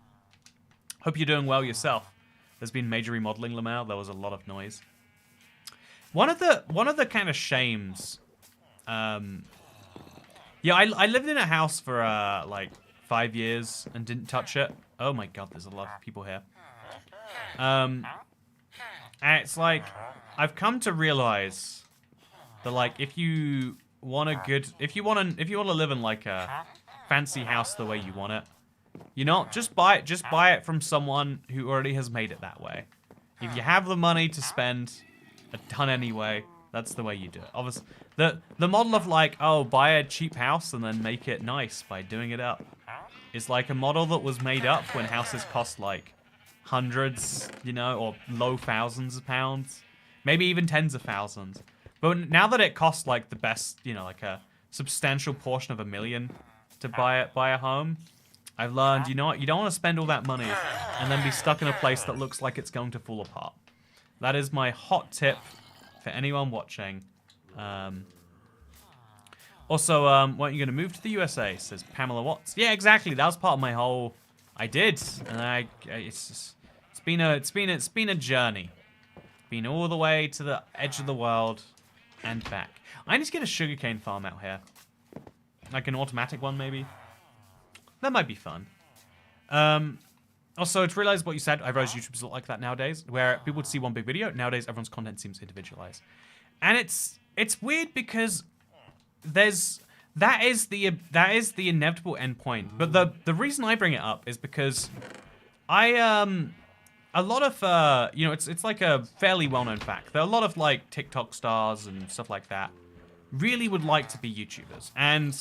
Hope you're doing well yourself. There's been major remodeling, Lamau. There was a lot of noise. One of the kind of shames. Yeah, I lived in a house for like 5 years and didn't touch it. Oh my god, there's a lot of people here. And it's like I've come to realize that like if you want to live in like a fancy house the way you want it, you know, just buy it from someone who already has made it that way. If you have the money to spend a ton anyway, that's the way you do it. Obviously, the model of like, oh, buy a cheap house and then make it nice by doing it up is like a model that was made up when houses cost like hundreds, you know, or low thousands of pounds, maybe even tens of thousands. But now that it costs like the best, you know, like a substantial portion of $1 million to buy a home, I've learned, you know what, you don't want to spend all that money and then be stuck in a place that looks like it's going to fall apart. That is my hot tip for anyone watching. Also, weren't you going to move to the USA? Says Pamela Watts. Yeah, exactly. That was part of my whole. I did, and it's been a journey. Been all the way to the edge of the world and back. I need to get a sugarcane farm out here, like an automatic one, maybe. That might be fun. Also, to realize what you said, I realize YouTube's a lot like that nowadays, where people would see one big video. Nowadays, everyone's content seems individualized, and it's weird because that is the inevitable endpoint. But the reason I bring it up is because a lot of you know, it's like a fairly well-known fact. There are a lot of like TikTok stars and stuff like that really would like to be YouTubers, and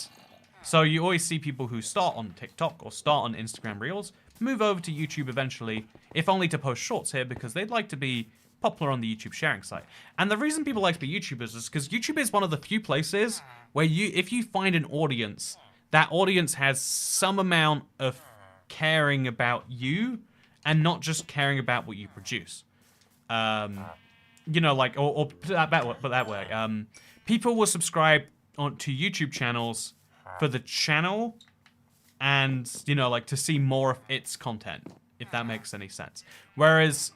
so you always see people who start on TikTok or start on Instagram Reels move over to YouTube eventually, if only to post shorts here because they'd like to be popular on the YouTube sharing site. And the reason people like to be YouTubers is because YouTube is one of the few places where if you find an audience, that audience has some amount of caring about you and not just caring about what you produce. You know, like, or put that way. People will subscribe to YouTube channels for the channel and, you know, like to see more of its content, if that makes any sense. Whereas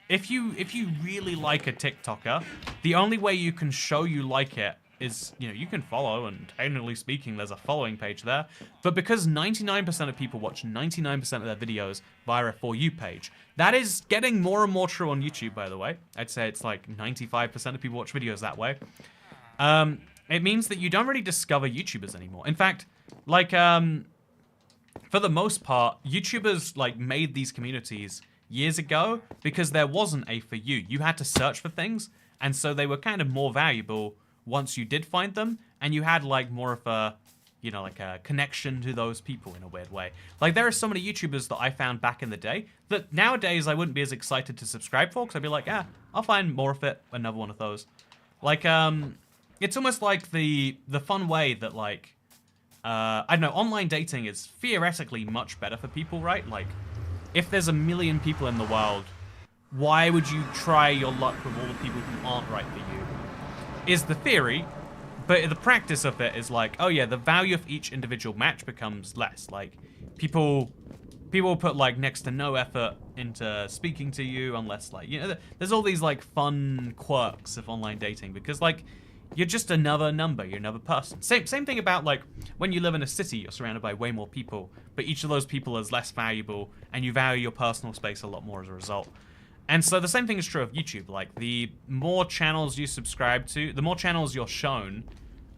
if you really like a TikToker, the only way you can show you like it is, you know, you can follow, and technically speaking, there's a following page there. But because 99% of people watch 99% of their videos via a For You page, that is getting more and more true on YouTube, by the way. I'd say it's like 95% of people watch videos that way. It means that you don't really discover YouTubers anymore. In fact, like, for the most part, YouTubers, like, made these communities years ago because there wasn't a For You. You had to search for things, and so they were kind of more valuable once you did find them, and you had like more of a, you know, like a connection to those people in a weird way. Like there are so many YouTubers that I found back in the day that nowadays I wouldn't be as excited to subscribe for, because I'd be like, yeah, I'll find more of it, another one of those. Like, it's almost like the fun way that like, I don't know, online dating is theoretically much better for people, right? Like, if there's a million people in the world, why would you try your luck with all the people who aren't right for you? Is the theory, but the practice of it is like, oh yeah, the value of each individual match becomes less. Like, people put like next to no effort into speaking to you unless like, you know, there's all these like fun quirks of online dating because like, you're just another number, you're another person. Same thing about like, when you live in a city, you're surrounded by way more people, but each of those people is less valuable and you value your personal space a lot more as a result. And so the same thing is true of YouTube. Like, the more channels you subscribe to, the more channels you're shown,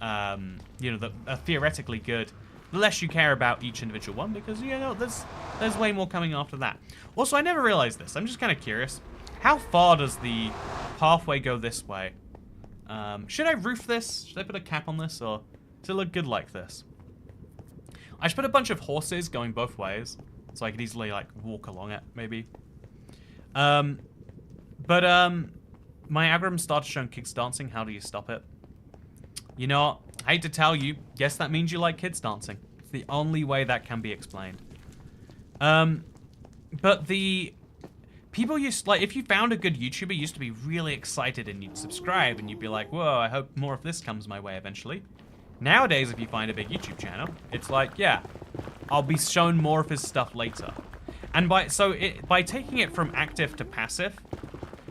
you know, that are theoretically good, the less you care about each individual one because, you know, there's way more coming after that. Also, I never realized this. I'm just kind of curious. How far does the pathway go this way? Should I roof this? Should I put a cap on this? Or does it look good like this? I should put a bunch of horses going both ways so I could easily, like, walk along it, maybe. My algorithm started showing kids dancing. How do you stop it? You know, I hate to tell you, yes, that means you like kids dancing. It's the only way that can be explained. But the people used, like, if you found a good YouTuber, you used to be really excited and you'd subscribe and you'd be like, whoa, I hope more of this comes my way eventually. Nowadays, if you find a big YouTube channel, it's like, yeah, I'll be shown more of his stuff later. And by taking it from active to passive,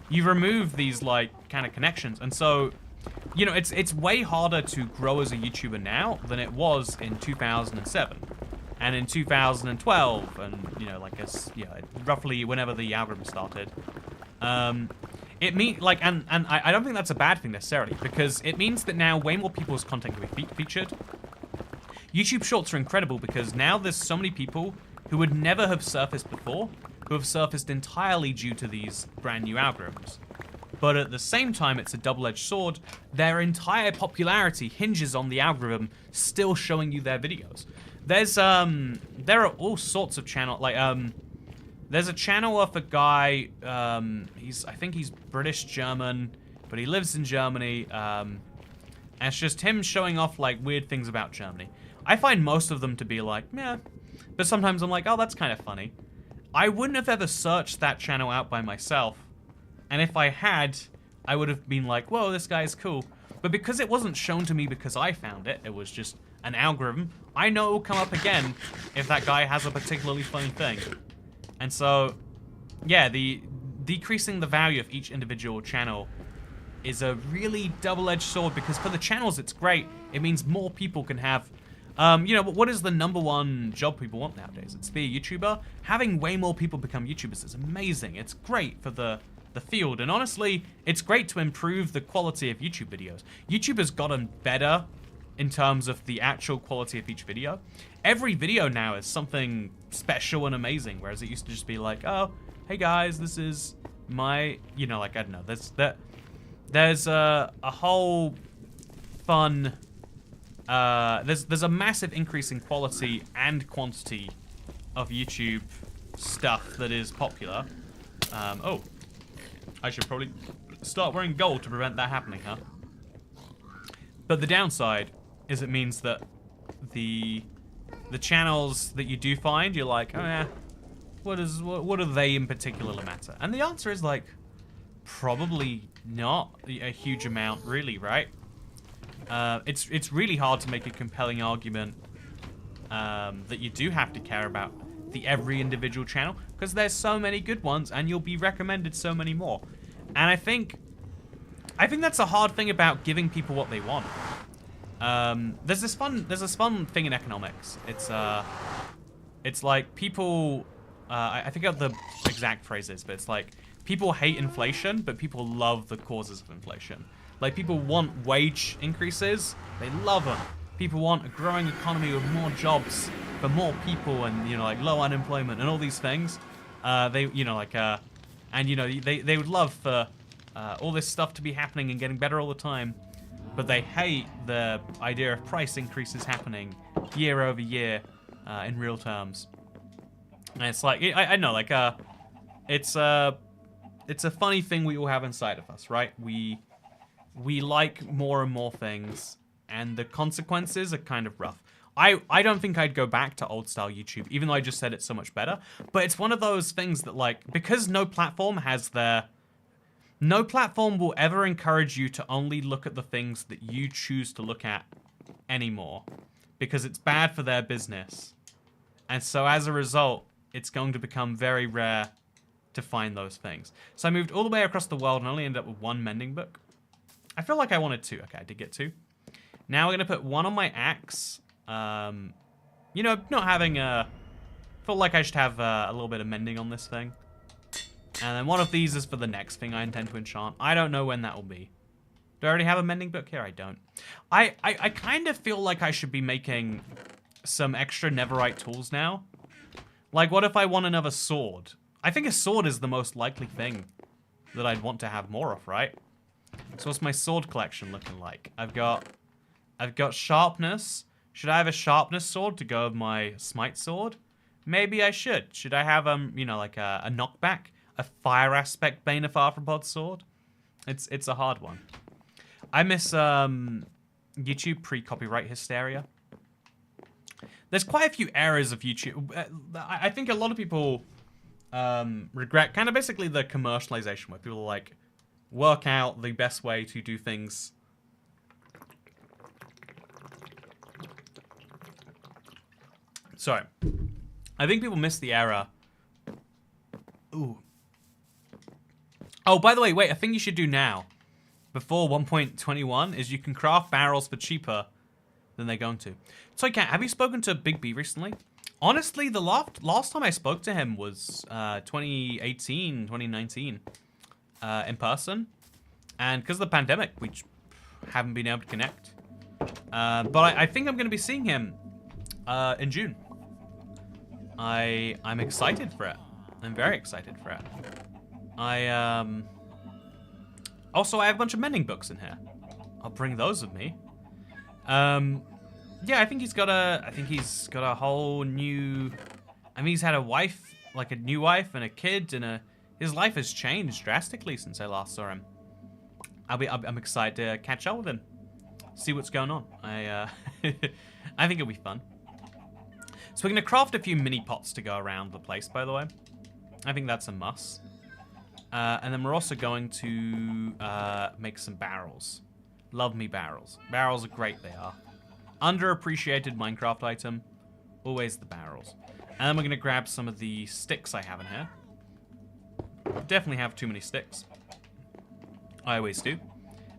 you remove these like kind of connections. And so, you know, it's way harder to grow as a YouTuber now than it was in 2007 and in 2012 and, you know, like roughly whenever the algorithm started. It means like, and I don't think that's a bad thing necessarily, because it means that now way more people's content can be featured. YouTube Shorts are incredible because now there's so many people who would never have surfaced before, who have surfaced entirely due to these brand new algorithms. But at the same time, it's a double-edged sword. Their entire popularity hinges on the algorithm still showing you their videos. There's there are all sorts of channels, like there's a channel of a guy, I think he's British German, but he lives in Germany, and it's just him showing off like weird things about Germany. I find most of them to be like, yeah. But sometimes I'm like, oh, that's kind of funny. I wouldn't have ever searched that channel out by myself. And if I had, I would have been like, whoa, this guy's cool. But because it wasn't shown to me because I found it, it was just an algorithm, I know it will come up again if that guy has a particularly funny thing. And so, yeah, the decreasing the value of each individual channel is a really double-edged sword because for the channels, it's great. It means more people can have... you know, what is the #1 job people want nowadays? It's to be a YouTuber. Having way more people become YouTubers is amazing. It's great for the field. And honestly, it's great to improve the quality of YouTube videos. YouTube has gotten better in terms of the actual quality of each video. Every video now is something special and amazing, whereas it used to just be like, oh, hey guys, this is my, you know, like, I don't know, there's a whole fun... there's a massive increase in quality and quantity of YouTube stuff that is popular. Oh, I should probably start wearing gold to prevent that happening, huh? But the downside is it means that the channels that you do find, you're like, oh yeah, what do they in particular matter? And the answer is like, probably not a huge amount, really, right? it's really hard to make a compelling argument that you do have to care about every individual channel, because there's so many good ones and you'll be recommended so many more. And I think that's a hard thing about giving people what they want. There's this fun thing in economics. It's like people, I forget the exact phrases, but it's like people hate inflation, but people love the causes of inflation. Like, people want wage increases, they love them. People want a growing economy with more jobs for more people and, you know, like low unemployment and all these things. They would love for all this stuff to be happening and getting better all the time. But they hate the idea of price increases happening year over year in real terms. And it's like, I know, like, it's a funny thing we all have inside of us, right? We like more and more things, and the consequences are kind of rough. I don't think I'd go back to old style YouTube, even though I just said it's so much better. But it's one of those things that, like, because no platform will ever encourage you to only look at the things that you choose to look at anymore, because it's bad for their business. And so as a result, it's going to become very rare to find those things. So I moved all the way across the world and only ended up with one mending book. I feel like I wanted two. Okay, I did get two. Now we're going to put one on my axe. You know, not having feel like I should have a little bit of mending on this thing. And then one of these is for the next thing I intend to enchant. I don't know when that will be. Do I already have a mending book here? I don't. I kind of feel like I should be making some extra netherite tools now. Like, what if I want another sword? I think a sword is the most likely thing that I'd want to have more of, right? So what's my sword collection looking like? I've got sharpness. Should I have a sharpness sword to go with my smite sword? Maybe I should. Should I have you know, like a knockback? A fire aspect Bane of Arthropod sword? It's a hard one. I miss YouTube pre-copyright hysteria. There's quite a few eras of YouTube. I think a lot of people regret kind of basically the commercialization, where people like work out the best way to do things. Sorry. I think people miss the era. Ooh. Oh, by the way, wait, a thing you should do now, before 1.21, is you can craft barrels for cheaper than they're going to. Toycat, have you spoken to Big B recently? Honestly, the last time I spoke to him was 2018, 2019, in person. And because of the pandemic, we haven't been able to connect. But I think I'm going to be seeing him in June. I'm excited for it. I'm very excited for it. Also, I have a bunch of mending books in here. I'll bring those with me. Yeah, I think he's got a whole new. I mean, he's had a wife, like a new wife and a kid, and his life has changed drastically since I last saw him. I'm excited to catch up with him, see what's going on. I think it'll be fun. So we're gonna craft a few mini pots to go around the place, by the way. I think that's a must. And then we're also going to make some barrels. Love me barrels. Barrels are great, they are. Underappreciated Minecraft item. Always the barrels. And then we're going to grab some of the sticks I have in here. Definitely have too many sticks. I always do.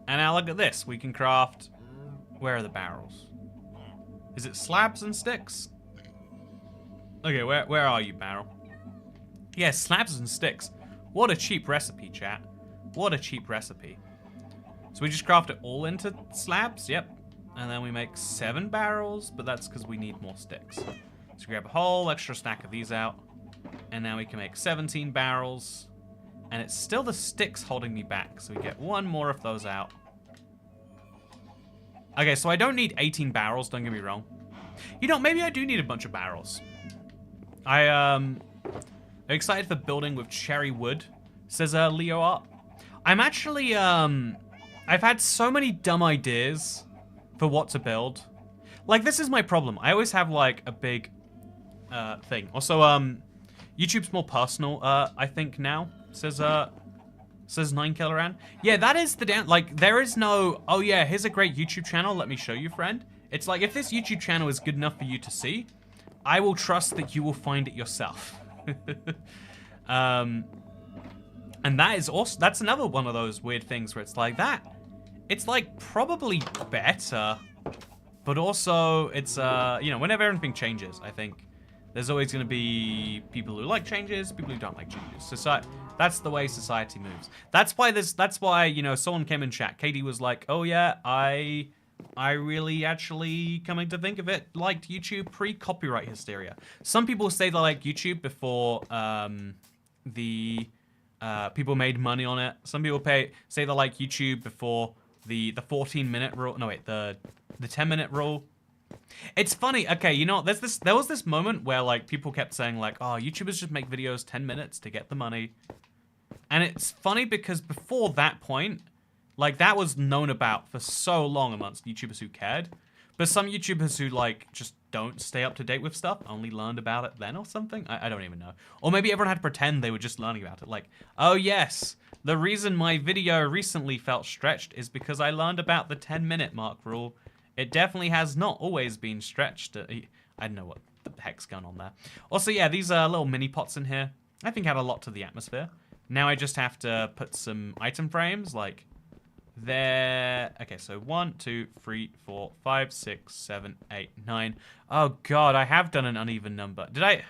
And now look at this. We can craft... Where are the barrels? Is it slabs and sticks? Okay, where are you, barrel? Yeah, slabs and sticks. What a cheap recipe, chat. What a cheap recipe. So we just craft it all into slabs? Yep. And then we make 7 barrels, but that's because we need more sticks. So grab a whole extra stack of these out. And now we can make 17 barrels. And it's still the sticks holding me back. So we get 1 more of those out. Okay, so I don't need 18 barrels, don't get me wrong. You know, maybe I do need a bunch of barrels. I'm excited for building with cherry wood, says Leo Art. I'm actually, I've had so many dumb ideas for what to build. Like, this is my problem. I always have, like, a big thing. Also, YouTube's more personal, I think, now, says Says 9 Kiloran. Yeah, that is the down. Like, there is no, oh yeah, here's a great YouTube channel. Let me show you, friend. It's like, if this YouTube channel is good enough for you to see, I will trust that you will find it yourself. And that is also, that's another one of those weird things where it's like that. It's like probably better, but also it's, you know, whenever everything changes, I think there's always going to be people who like changes, people who don't like changes. So that's the way society moves. That's why, you know, someone came in chat. Katie was like, oh yeah, I really actually, coming to think of it, liked YouTube pre-copyright hysteria. Some people say they like YouTube before people made money on it. Some people say they like YouTube before the 14-minute rule. No wait, the 10-minute rule. It's funny. Okay, you know, there was this moment where like people kept saying like, oh, YouTubers just make videos 10 minutes to get the money. And it's funny because before that point, like that was known about for so long amongst YouTubers who cared. But some YouTubers who like just don't stay up to date with stuff only learned about it then or something. I don't even know. Or maybe everyone had to pretend they were just learning about it. Like, oh yes, the reason my video recently felt stretched is because I learned about the 10-minute mark rule. It definitely has not always been stretched. I don't know what the heck's going on there. Also, yeah, these little mini pots in here, I think add a lot to the atmosphere. Now I just have to put some item frames, like there. Okay, so 1, 2, 3, 4, 5, 6, 7, 8, 9. Oh god, I have done an uneven number. Did I?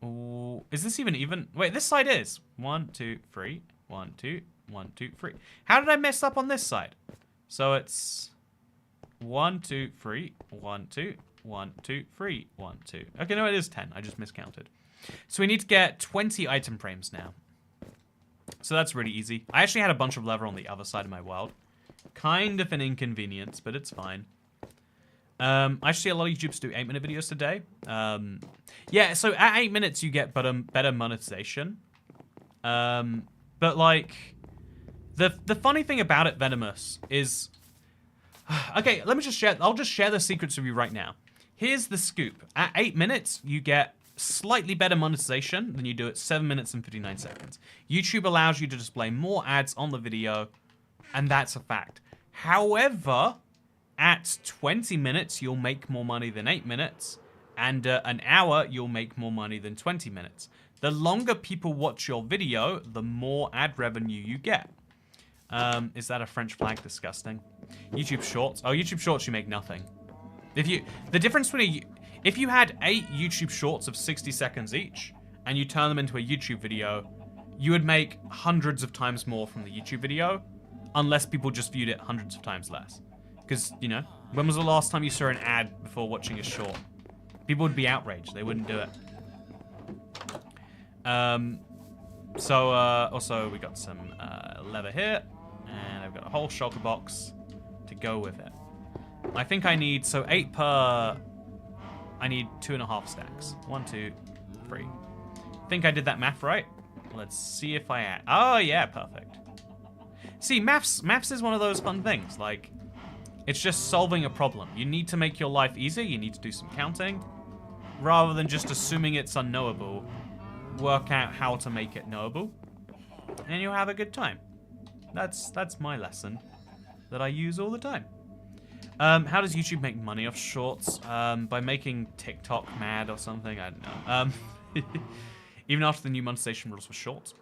Ooh, is this even even? Wait, this side is 1, 2, 3, 1, 2, 1, 2, 3. How did I mess up on this side? So it's 1, 2, 3, 1, 2, 1, 2, 3, 1, 2. Okay, no, it is 10. I just miscounted. So we need to get 20 item frames now. So that's really easy. I actually had a bunch of leather on the other side of my world. Kind of an inconvenience, but it's fine. I see a lot of YouTubers do 8-minute videos today. Yeah, so at 8 minutes you get better monetization. But like, the funny thing about it, Venomous, is... Okay, let me just share... I'll just share the secrets with you right now. Here's the scoop. At 8 minutes, you get slightly better monetization than you do at 7 minutes and 59 seconds. YouTube allows you to display more ads on the video, and that's a fact. However, at 20 minutes, you'll make more money than 8 minutes, and an hour, you'll make more money than 20 minutes. The longer people watch your video, the more ad revenue you get. Is that a French flag? Disgusting. YouTube Shorts. Oh, YouTube Shorts, you make nothing. The difference between if you had 8 YouTube Shorts of 60 seconds each, and you turn them into a YouTube video, you would make hundreds of times more from the YouTube video, unless people just viewed it hundreds of times less. Because, you know, when was the last time you saw an ad before watching a short? People would be outraged. They wouldn't do it. Also, we got some leather here, and I've got a whole shulker box to go with it. I think I need, so 8 per... I need 2.5 stacks. 1, 2, 3. I think I did that math right. Let's see if I add. Oh yeah, perfect. See, maths is one of those fun things. Like, it's just solving a problem. You need to make your life easier. You need to do some counting, rather than just assuming it's unknowable. Work out how to make it knowable, and you'll have a good time. That's my lesson that I use all the time. How does YouTube make money off shorts? By making TikTok mad or something? I don't know. Even after the new monetization rules for shorts.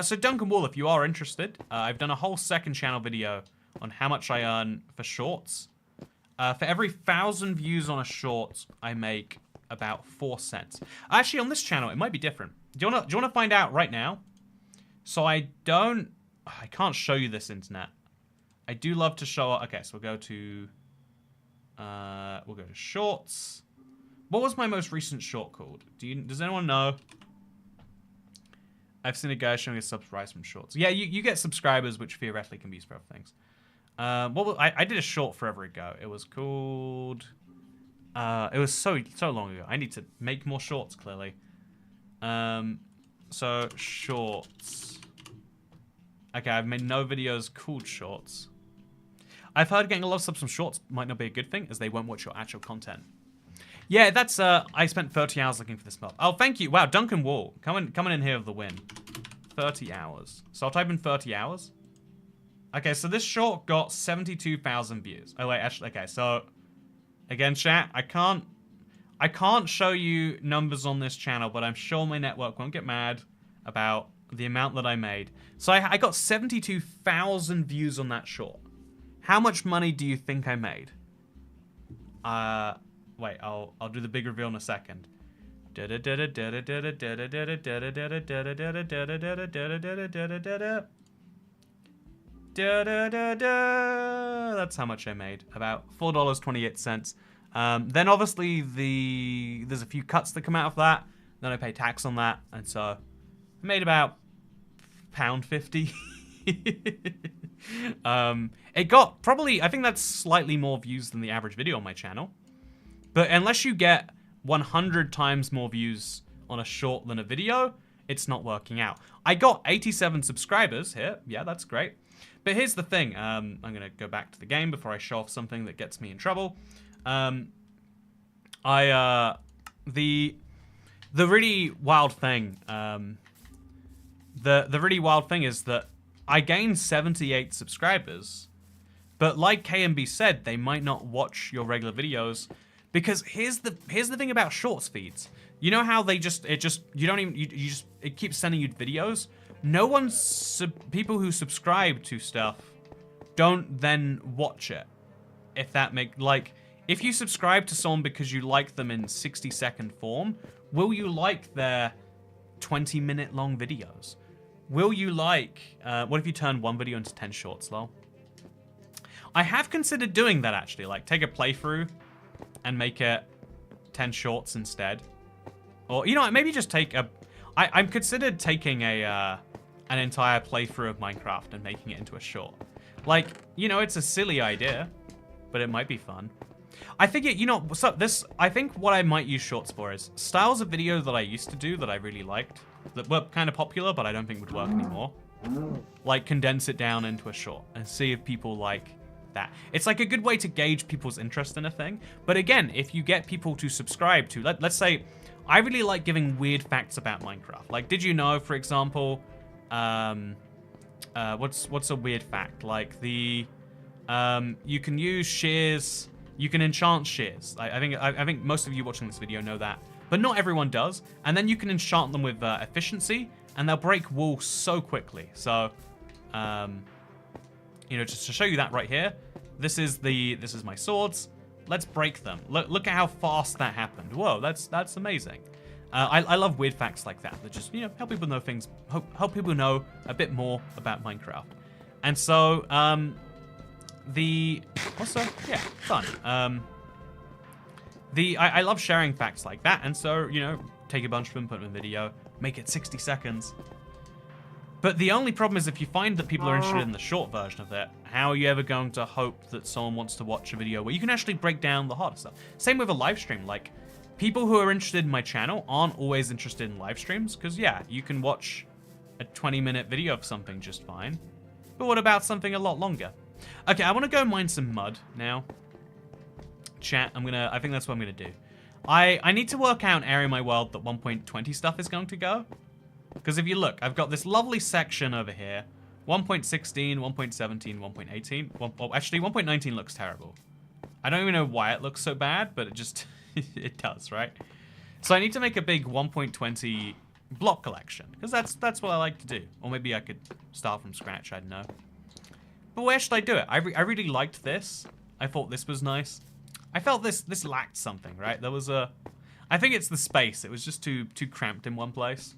So Duncan Wall, if you are interested, I've done a whole second channel video on how much I earn for shorts. For every 1,000 views on a short, I make about 4 cents. Actually, on this channel, it might be different. Do you wanna find out right now? So I can't show you this, internet. I do love to show... Okay, so we'll go to shorts. What was my most recent short called? Does anyone know? I've seen a guy showing his subscribers from shorts. Yeah, you get subscribers, which theoretically can be used for other things. I did a short forever ago. It was called... it was so long ago. I need to make more shorts, clearly. So, shorts. Okay, I've made no videos called shorts. I've heard getting a lot of subs from shorts might not be a good thing, as they won't watch your actual content. Yeah, that's, I spent 30 hours looking for this mob. Oh, thank you. Wow, Duncan Wall. Coming in here with the win. 30 hours. So I'll type in 30 hours. Okay, so this short got 72,000 views. Oh, wait, actually, okay, so... Again, chat, I can't show you numbers on this channel, but I'm sure my network won't get mad about the amount that I made. So I got 72,000 views on that short. How much money do you think I made? Wait, I'll do the big reveal in a second. That's how much I made. About $4.28. Then obviously there's a few cuts that come out of that. Then I pay tax on that, and so I made about £1.50. It got probably, I think that's slightly more views than the average video on my channel. But unless you get 100 times more views on a short than a video, it's not working out. I got 87 subscribers here. Yeah, that's great. But here's the thing. I'm going to go back to the game before I show off something that gets me in trouble. The really wild thing, the really wild thing is that I gained 78 subscribers, but like KMB said, they might not watch your regular videos because here's the thing about shorts feeds. You know how it keeps sending you videos? No one's, people who subscribe to stuff don't then watch it. If that if you subscribe to someone because you like them in 60-second form, will you like their 20-minute long videos? Will you like, what if you turn one video into 10 shorts, lol? I have considered doing that actually, like take a playthrough and make it 10 shorts instead. Or, you know what, maybe just take I'm considered taking an entire playthrough of Minecraft and making it into a short. Like, you know, it's a silly idea, but it might be fun. I think I think what I might use shorts for is styles of video that I used to do that I really liked, that were kind of popular, but I don't think would work anymore. Like, condense it down into a short and see if people like that. It's like a good way to gauge people's interest in a thing. But again, if you get people to subscribe to, let's say, I really like giving weird facts about Minecraft. Like, did you know, for example, what's a weird fact? Like you can use shears, you can enchant shears. I think most of you watching this video know that, but not everyone does. And then you can enchant them with efficiency, and they'll break wool so quickly. So, you know, just to show you that right here, this is my swords. Let's break them. Look at how fast that happened. Whoa, that's amazing. I love weird facts like that just, you know, help people know things, help people know a bit more about Minecraft. And so, fun. I love sharing facts like that, and so, you know, take a bunch of them, put them in a video, make it 60 seconds. But the only problem is if you find that people are interested in the short version of it, how are you ever going to hope that someone wants to watch a video where you can actually break down the harder stuff? Same with a live stream. Like, people who are interested in my channel aren't always interested in live streams, because yeah, you can watch a 20-minute video of something just fine. But what about something a lot longer? Okay, I want to go mine some mud now. Chat, I think that's what I'm gonna do. I need to work out an area in my world that 1.20 stuff is going to go. Because if you look, I've got this lovely section over here. 1.16, 1.17, 1.18. Well, actually, 1.19 looks terrible. I don't even know why it looks so bad, but it just, it does, right? So I need to make a big 1.20 block collection, because that's what I like to do. Or maybe I could start from scratch, I don't know. But where should I do it? I really liked this. I thought this was nice. I felt this lacked something, right? There was I think it's the space. It was just too cramped in one place.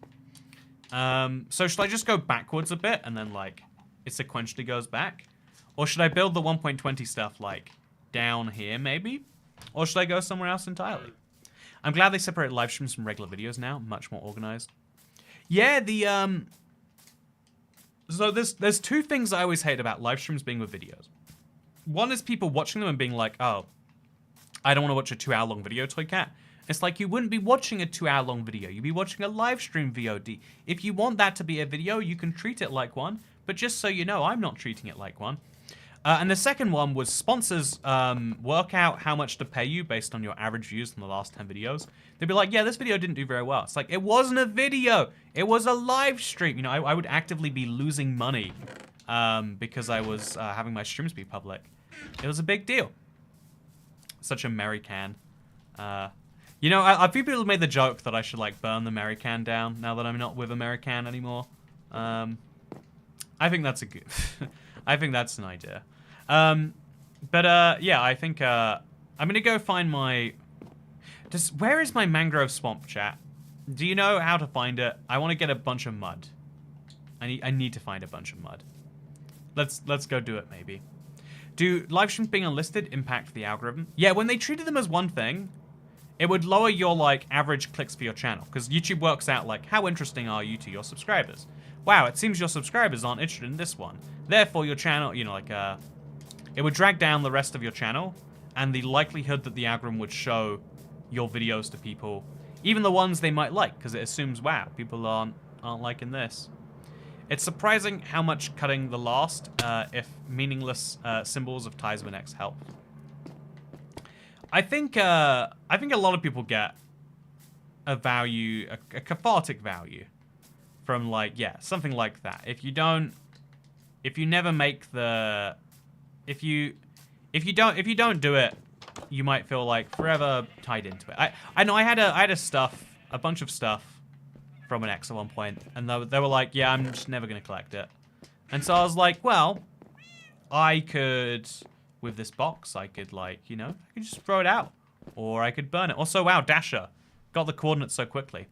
So should I just go backwards a bit and then like it sequentially goes back? Or should I build the 1.20 stuff like down here maybe? Or should I go somewhere else entirely? I'm glad they separate live streams from regular videos now, much more organized. Yeah, so there's two things I always hate about live streams being with videos. One is people watching them and being like, oh, I don't want to watch a 2-hour long video, Toycat. It's like you wouldn't be watching a 2-hour long video. You'd be watching a live stream VOD. If you want that to be a video, you can treat it like one. But just so you know, I'm not treating it like one. And the second one was sponsors work out how much to pay you based on your average views in the last 10 videos. They'd be like, yeah, this video didn't do very well. It's like, it wasn't a video. It was a live stream. You know, I would actively be losing money because I was having my streams be public. It was a big deal. Such a American. You know, a few people made the joke that I should, like, burn the American down now that I'm not with American anymore. I think that's a good... I think that's an idea. Yeah, I think I'm gonna go find my... Where is my mangrove swamp, chat? Do you know how to find it? I want to get a bunch of mud. I need to find a bunch of mud. Let's go do it, maybe. Do live streams being unlisted impact the algorithm? Yeah, when they treated them as one thing, it would lower your, like, average clicks for your channel. Because YouTube works out, like, how interesting are you to your subscribers? Wow, it seems your subscribers aren't interested in this one. Therefore, your channel, you know, like, it would drag down the rest of your channel, and the likelihood that the algorithm would show your videos to people, even the ones they might like, because it assumes, wow, people aren't liking this. It's surprising how much cutting the last, if meaningless symbols of ties with X help. I think a lot of people get a value, a cathartic value, from, like, yeah, something like that. If you never make the, if you don't do it, you might feel like forever tied into it. I know I had a bunch of stuff from an X at one point, and they were like, yeah, I'm just never gonna collect it. And so I was like, well, I could, with this box, I could, like, you know, I could just throw it out, or I could burn it. Also, wow, Dasher got the coordinates so quickly.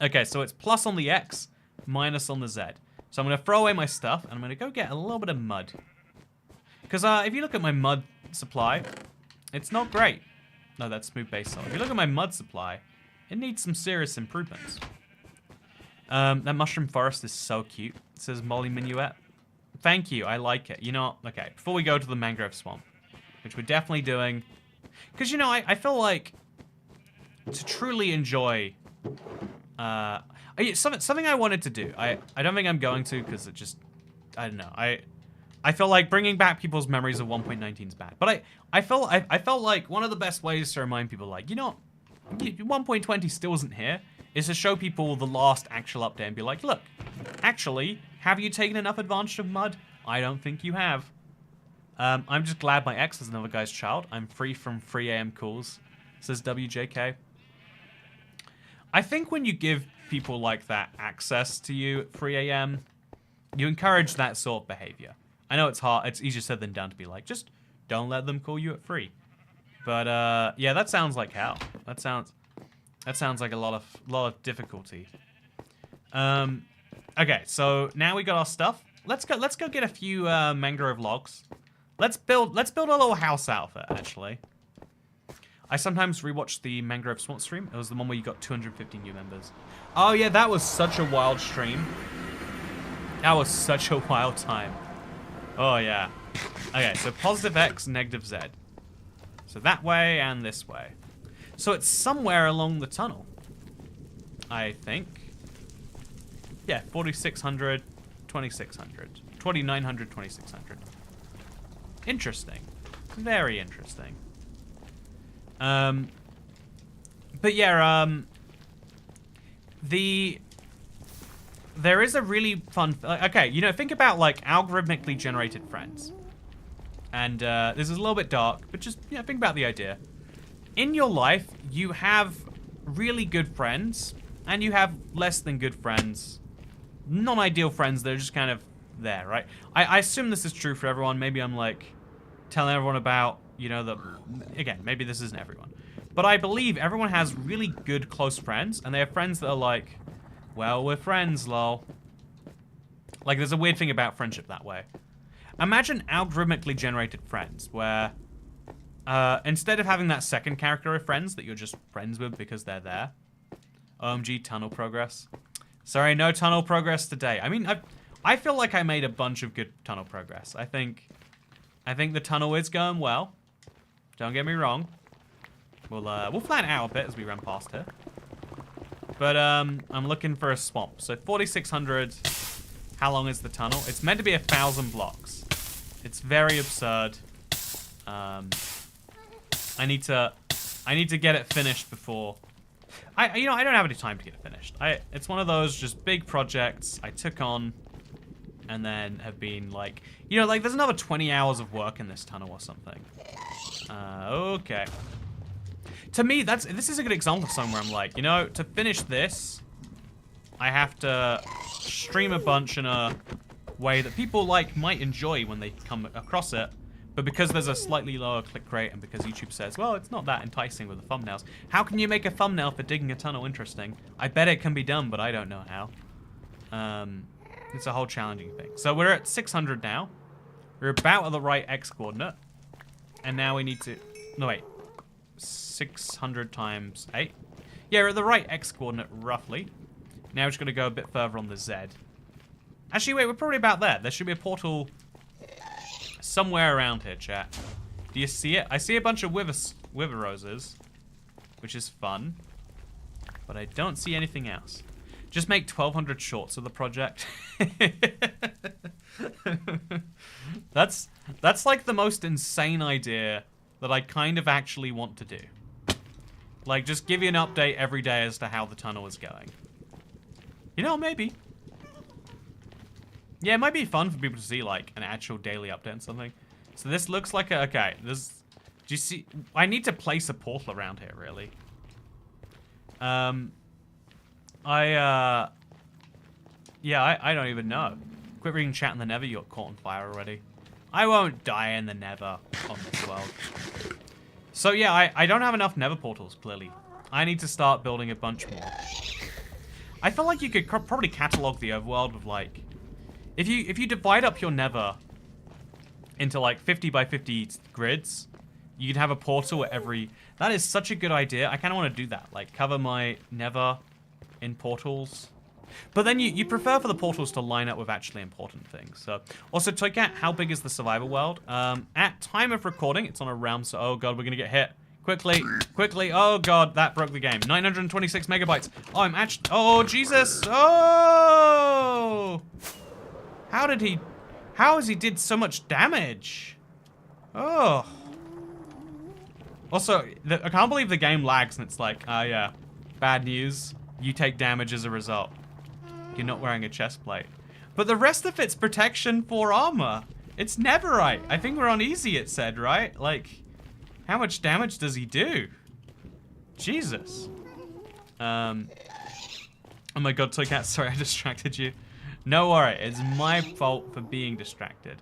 Okay, so it's plus on the X, minus on the Z. So I'm going to throw away my stuff, and I'm going to go get a little bit of mud. Because if you look at my mud supply, it's not great. No, that's smooth base solid. If you look at my mud supply, it needs some serious improvements. That mushroom forest is so cute. It says Molly Minuet. Thank you, I like it. You know, okay, before we go to the mangrove swamp, which we're definitely doing, because, you know, I feel like to truly enjoy... something I wanted to do. I don't think I'm going to, because it just, I don't know. I feel like bringing back people's memories of 1.19 is bad. But I felt like one of the best ways to remind people, like, you know, 1.20 still isn't here, is to show people the last actual update and be like, look, actually, have you taken enough advantage of mud? I don't think you have. I'm just glad my ex is another guy's child. I'm free from 3 AM calls, says WJK. I think when you give people like that access to you at 3 AM, you encourage that sort of behavior. I know it's hard, it's easier said than done to be like, just don't let them call you at 3. But yeah, that sounds like hell. That sounds like a lot of difficulty. Okay, so now we got our stuff. Let's go get a few mangrove logs. Let's build a little house out of it, actually. I sometimes rewatch the Mangrove Swamp stream. It was the one where you got 250 new members. Oh yeah, that was such a wild stream. That was such a wild time. Oh yeah. Okay, so positive X, negative Z. So that way and this way. So it's somewhere along the tunnel, I think. Yeah, 4,600, 2,600, 2,900, 2,600. Interesting. Very interesting. But yeah, there is a really fun, okay, you know, think about, like, algorithmically generated friends. And, this is a little bit dark, but just, you know, think about the idea. In your life, you have really good friends, and you have less than good friends. Non-ideal friends that are just kind of there, right? I assume this is true for everyone. Maybe I'm, like, telling everyone about, you know, again, maybe this isn't everyone. But I believe everyone has really good, close friends, and they have friends that are like, well, we're friends, lol. Like, there's a weird thing about friendship that way. Imagine algorithmically generated friends, where instead of having that second character of friends that you're just friends with because they're there. OMG, tunnel progress. Sorry, no tunnel progress today. I mean, I feel like I made a bunch of good tunnel progress. I think the tunnel is going well. Don't get me wrong. We'll flatten it out a bit as we run past here. But I'm looking for a swamp. So 4,600. How long is the tunnel? It's meant to be 1,000 blocks. It's very absurd. I need to get it finished before. I don't have any time to get it finished. It's one of those just big projects I took on, and then have been like, like there's another 20 hours of work in this tunnel or something. Okay. To me, this is a good example of something where I'm like, to finish this, I have to stream a bunch in a way that people might enjoy when they come across it. But because there's a slightly lower click rate, and because YouTube says, well, it's not that enticing with the thumbnails, how can you make a thumbnail for digging a tunnel interesting? I bet it can be done, but I don't know how. It's a whole challenging thing. So we're at 600 now. We're about at the right X coordinate. And now we need to... No, wait. 600 times 8. Yeah, we're at the right X coordinate, roughly. Now we're just going to go a bit further on the Z. Actually, wait, we're probably about there. There should be a portal somewhere around here, chat. Do you see it? I see a bunch of wither roses, which is fun. But I don't see anything else. Just make 1,200 shorts of the project. That's like the most insane idea that I kind of actually want to do. Like, just give you an update every day as to how the tunnel is going. Maybe. Yeah, it might be fun for people to see, like, an actual daily update and something. So this looks like a... Okay, do you see... I need to place a portal around here, really. Yeah, I don't even know. Quit reading chat in the Nether, you got caught on fire already. I won't die in the Nether on this world. So yeah, I don't have enough Nether portals, clearly. I need to start building a bunch more. I feel like you could probably catalog the overworld with, like... If you divide up your Nether into, like, 50 by 50 grids, you could have a portal at every... That is such a good idea. I kind of want to do that. Like, cover my Nether in portals. But then you prefer for the portals to line up with actually important things. So, also, Toycat, how big is the survival world? At time of recording, it's on a realm, so... Oh, God, we're going to get hit. Quickly, quickly. Oh, God, that broke the game. 926 megabytes. Oh, I'm actually... Oh, Jesus. Oh! How has he did so much damage? Oh. Also, I can't believe the game lags and it's like, yeah, bad news. You take damage as a result. You're not wearing a chest plate. But the rest of it's protection for armor. It's never right. I think we're on easy, it said, right? Like, how much damage does he do? Jesus. Oh my God, Toycat, sorry I distracted you. No worry, it's my fault for being distracted.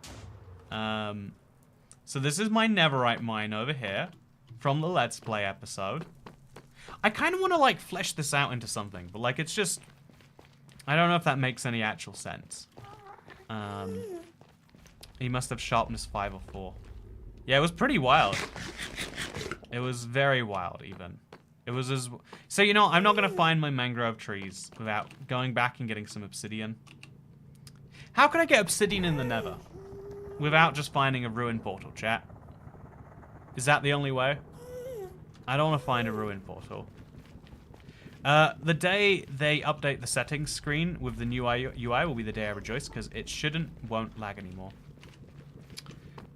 So this is my netherite mine over here from the Let's Play episode. I kind of want to, like, flesh this out into something, but, like, it's just... I don't know if that makes any actual sense. He must have sharpness 5 or 4. Yeah, it was pretty wild. It was very wild, even. It was as... So, I'm not going to find my mangrove trees without going back and getting some obsidian. How can I get obsidian in the Nether without just finding a ruin portal, chat? Is that the only way? I don't want to find a ruin portal. The day they update the settings screen with the new UI will be the day I rejoice, because it won't lag anymore.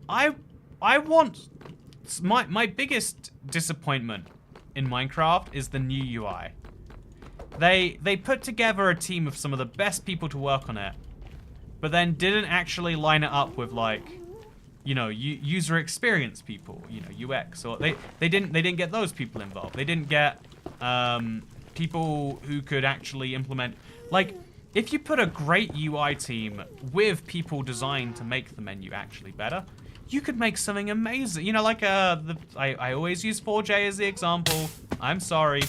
I want... My biggest disappointment in Minecraft is the new UI. They put together a team of some of the best people to work on it, but then didn't actually line it up with, like, user experience people, UX, or they didn't get those people involved. They didn't get people who could actually implement, like, if you put a great UI team with people designed to make the menu actually better, you could make something amazing. Like I always use 4J as the example. I'm sorry,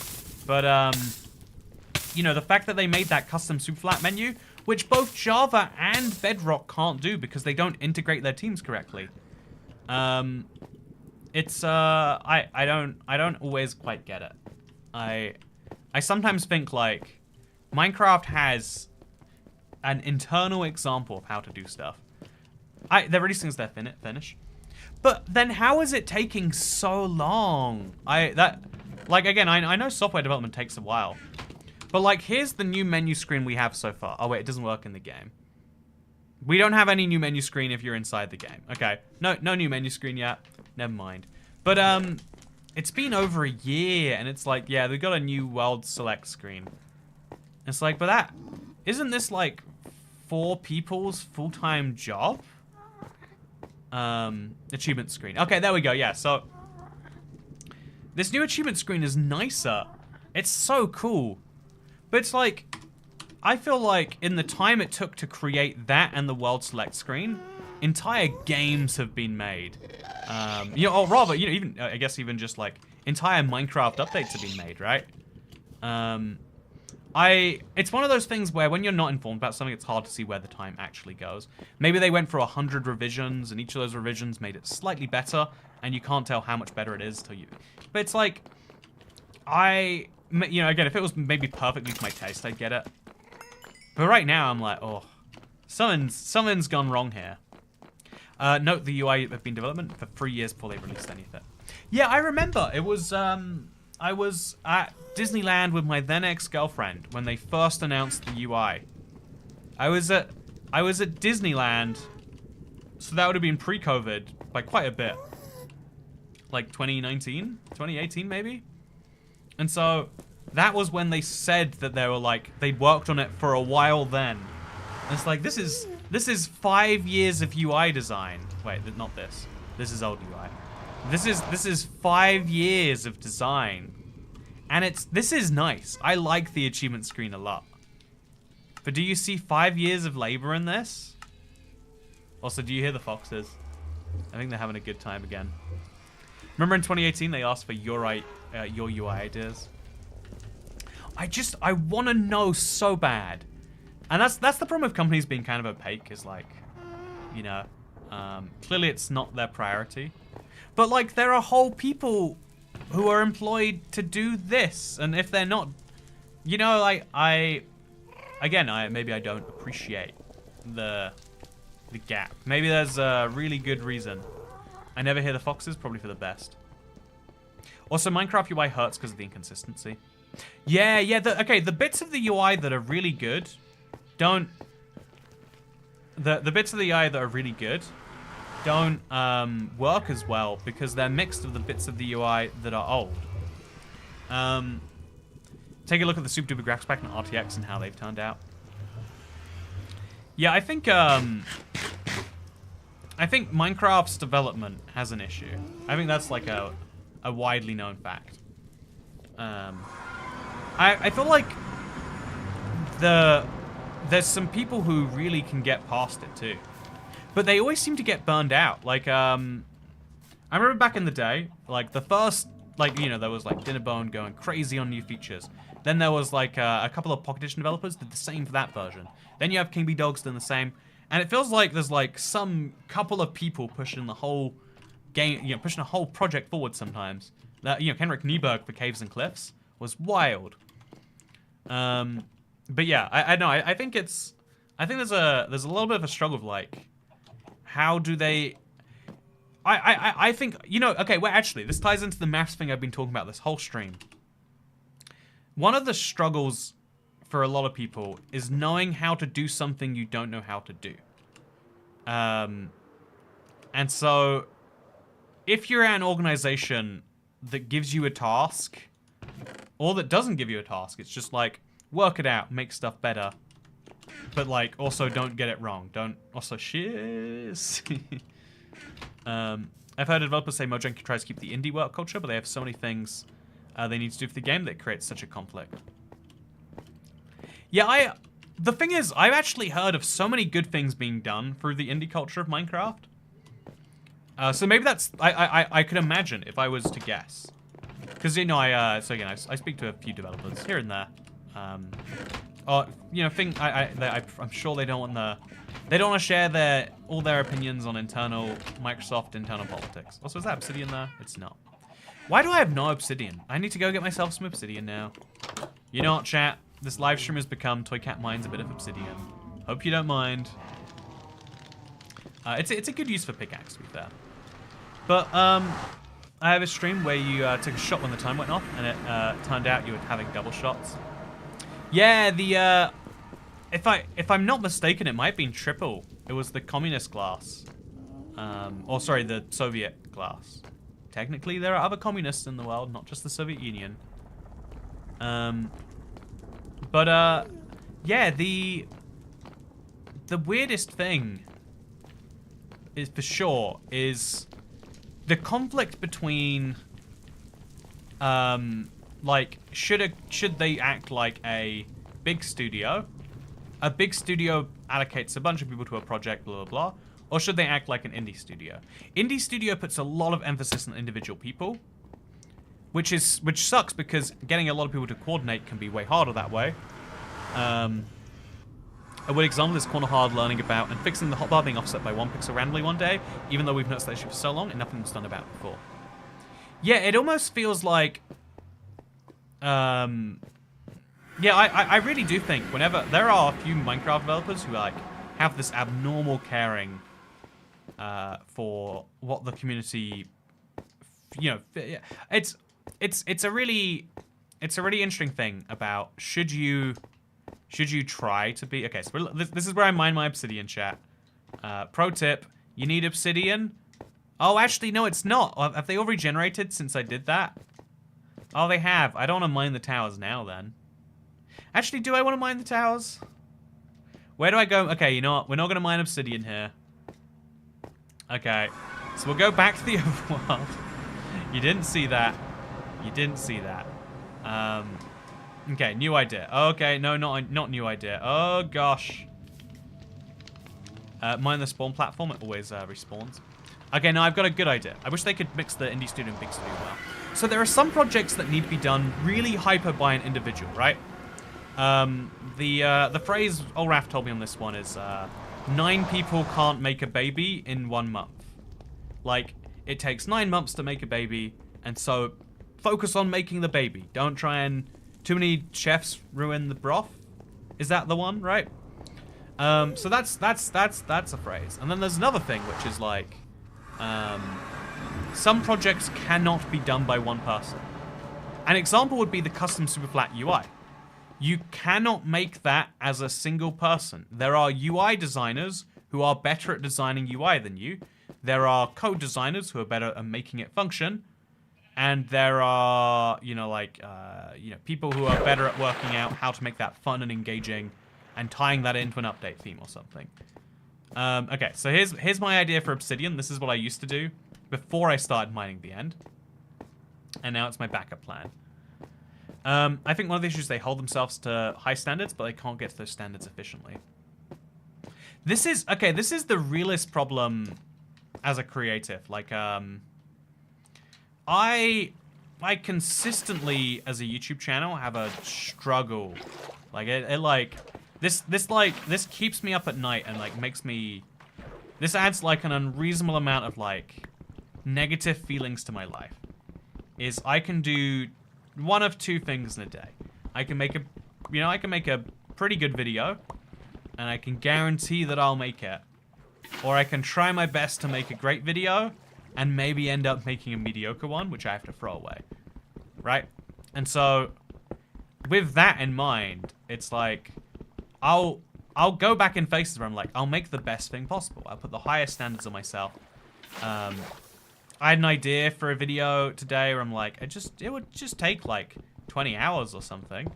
but the fact that they made that custom super flat menu, which both Java and Bedrock can't do because they don't integrate their teams correctly. It's I don't always quite get it. I sometimes think, like, Minecraft has an internal example of how to do stuff. They're releasing as their finish. But then how is it taking so long? Again, I know software development takes a while. But, like, here's the new menu screen we have so far. Oh, wait, it doesn't work in the game. We don't have any new menu screen if you're inside the game. Okay, no new menu screen yet. Never mind. But it's been over a year, and it's like, yeah, they got a new world select screen. It's like, but isn't this like 4 people's full-time job? Achievement screen. Okay, there we go. Yeah, so this new achievement screen is nicer. It's so cool. But it's like, I feel like in the time it took to create that and the world select screen, entire games have been made. You know, or rather, you know, even I guess even just like entire Minecraft updates have been made, right? It's one of those things where when you're not informed about something, it's hard to see where the time actually goes. Maybe they went for 100 revisions, and each of those revisions made it slightly better, and you can't tell how much better it is till you. But it's like, you know, again, if it was maybe perfectly to my taste, I'd get it. But right now, I'm like, oh, something's gone wrong here. Note the UI have been in development for 3 years before they released any of it. Yeah, I remember. It was, I was at Disneyland with my then ex-girlfriend when they first announced the UI. I was at Disneyland, so that would have been pre-COVID by quite a bit. Like 2019, 2018 maybe? And so that was when they said that they were like, they'd worked on it for a while then. And it's like, this is 5 years of UI design. Wait, not this. This is old UI. This is 5 years of design. And this is nice. I like the achievement screen a lot. But do you see 5 years of labor in this? Also, do you hear the foxes? I think they're having a good time again. Remember in 2018 they asked for your UI ideas? I want to know so bad. And that's the problem with companies being kind of opaque, is like, you know, clearly it's not their priority. But like, there are whole people who are employed to do this, and if they're not, you know, like maybe I don't appreciate the gap. Maybe there's a really good reason. I never hear the foxes, probably for the best. Also, Minecraft UI hurts because of the inconsistency. Yeah, okay, the bits of the UI that are really good don't... The bits of the UI that are really good don't work as well because they're mixed with the bits of the UI that are old. Take a look at the Super Duper graphics pack and RTX and how they've turned out. Yeah, I think Minecraft's development has an issue. I think that's like a widely known fact. I feel like there's some people who really can get past it too. But they always seem to get burned out. Like, I remember back in the day, like the first, like, you know, there was like Dinnerbone going crazy on new features. Then there was like a couple of Pocket Edition developers did the same for that version. Then you have King B Dogs doing the same. And it feels like there's like some couple of people pushing the whole game, you know, pushing a whole project forward sometimes. That, you know, Henrik Nieberg for Caves and Cliffs was wild. But yeah, I know. I think there's a little bit of a struggle of like, how do they? I think, you know. Okay, well, actually, this ties into the maths thing I've been talking about this whole stream. One of the struggles for a lot of people is knowing how to do something you don't know how to do. And so, if you're an organization that gives you a task, or that doesn't give you a task, it's just like, work it out, make stuff better. But like, also don't get it wrong. Don't, also shiz. I've heard developers say Mojang tries to keep the indie work culture, but they have so many things they need to do for the game that creates such a conflict. Yeah, the thing is, I've actually heard of so many good things being done through the indie culture of Minecraft. So maybe that's, I could imagine if I was to guess. Because, you know, I speak to a few developers here and there. You know, I'm sure they don't want to share all their opinions on Microsoft internal politics. Also, is that obsidian there? It's not. Why do I have no obsidian? I need to go get myself some obsidian now. You know what, chat? This live stream has become Toycat Mines a bit of obsidian. Hope you don't mind. It's a good use for pickaxe, to be fair. But I have a stream where you took a shot when the time went off, and it turned out you were having double shots. Yeah, if I'm not mistaken, it might have been triple It was the communist glass. Or sorry, the Soviet glass. Technically, there are other communists in the world, not just the Soviet Union. Yeah, the weirdest thing is for sure is the conflict between like should they act like a big studio? A big studio allocates a bunch of people to a project, blah blah blah, or should they act like an indie studio? Indie studio puts a lot of emphasis on individual people, which sucks because getting a lot of people to coordinate can be way harder that way. A good example is Corner Hard learning about and fixing the hotbar being offset by 1 pixel randomly one day, even though we've noticed that issue for so long and nothing was done about it before. Yeah, it almost feels like... yeah, I really do think whenever... There are a few Minecraft developers who like have this abnormal caring for what the community... You know, it's a really interesting thing about should you try to be... Okay, so this is where I mine my obsidian, chat. Pro tip, you need obsidian. Oh, actually, no, it's not. Have they all regenerated since I did that? Oh, they have. I don't want to mine the towers now, then. Actually, do I want to mine the towers? Where do I go? Okay, you know what? We're not going to mine obsidian here. Okay, so we'll go back to the overworld. You didn't see that. You didn't see that. Okay, new idea. Okay, no, not new idea. Oh, gosh. Mine the spawn platform. It always respawns. Okay, now I've got a good idea. I wish they could mix the indie studio and big studio well. So there are some projects that need to be done really hyper by an individual, right? The phrase Olraf told me on this one is 9 people can't make a baby in 1 month. Like, it takes 9 months to make a baby, and so focus on making the baby. Don't try and... Too many chefs ruin the broth. Is that the one, right? So that's a phrase. And then there's another thing, which is like, some projects cannot be done by one person. An example would be the custom super flat UI. You cannot make that as a single person. There are UI designers who are better at designing UI than you. There are code designers who are better at making it function. And there are, you know, like, people who are better at working out how to make that fun and engaging and tying that into an update theme or something. Okay, so here's my idea for Obsidian. This is what I used to do before I started mining the end. And now it's my backup plan. I think one of the issues is they hold themselves to high standards, but they can't get to those standards efficiently. This is the realest problem as a creative. Like, I consistently, as a YouTube channel, have a struggle. Like, this keeps me up at night and, like, makes me... This adds, like, an unreasonable amount of, like, negative feelings to my life. Is I can do one of two things in a day. I can make a pretty good video, and I can guarantee that I'll make it. Or I can try my best to make a great video, and maybe end up making a mediocre one, which I have to throw away, right? And so, with that in mind, it's like, I'll go back in phases where I'm like, I'll make the best thing possible. I'll put the highest standards on myself. I had an idea for a video today where I'm like, it would just take like 20 hours or something,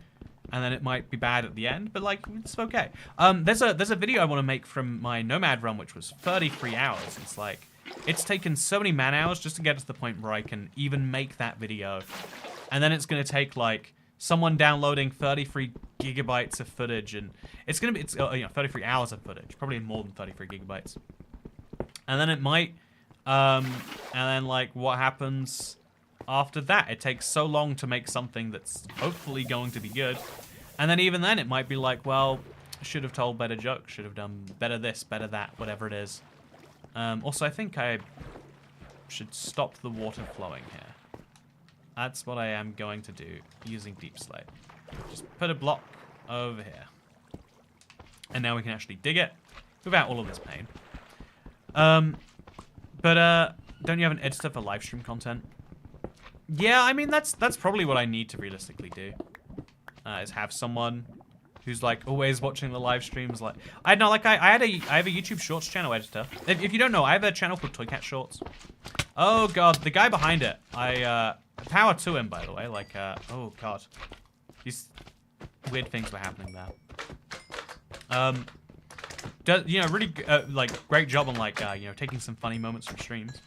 and then it might be bad at the end, but like, it's okay. There's a video I want to make from my Nomad run, which was 33 hours. It's like, it's taken so many man hours just to get to the point where I can even make that video. And then it's going to take, like, someone downloading 33 gigabytes of footage. And it's going to be, 33 hours of footage. Probably more than 33 gigabytes. And then it might, and then, like, what happens after that? It takes so long to make something that's hopefully going to be good. And then even then, it might be like, well, should have told better jokes. Should have done better this, better that, whatever it is. Also, I think I should stop the water flowing here. That's what I am going to do using Deep Slate. Just put a block over here. And now we can actually dig it without all of this pain. But don't you have an editor for live stream content? Yeah, I mean, that's probably what I need to realistically do. Is have someone who's like always watching the live streams. Like I know, like I have a YouTube Shorts channel editor. If you don't know, I have a channel called Toycat Shorts. Oh god, the guy behind it. Power to him, by the way. Like oh god, these weird things were happening there. You know, really like great job on like you know, taking some funny moments from streams.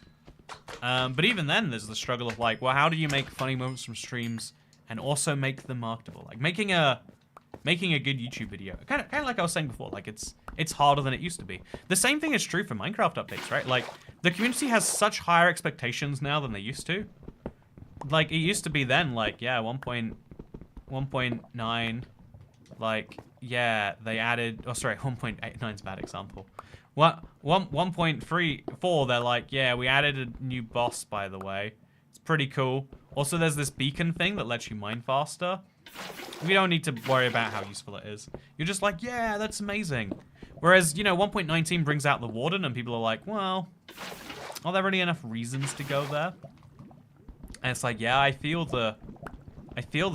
But even then, there's the struggle of like, well, how do you make funny moments from streams and also make them marketable? Like making a good YouTube video, kind of like I was saying before, like it's harder than it used to be. The same thing is true for Minecraft updates, right? Like the community has such higher expectations now than they used to. Like it used to be then, like yeah, 1.9, like yeah, they added. Oh, sorry, 1.89 is a bad example. 1.34, they're like, yeah, we added a new boss, by the way. It's pretty cool. Also, there's this beacon thing that lets you mine faster. We don't need to worry about how useful it is. You're just like, yeah, that's amazing. Whereas, you know, 1.19 brings out the warden, and people are like, well, are there really enough reasons to go there? And it's like, yeah, I feel the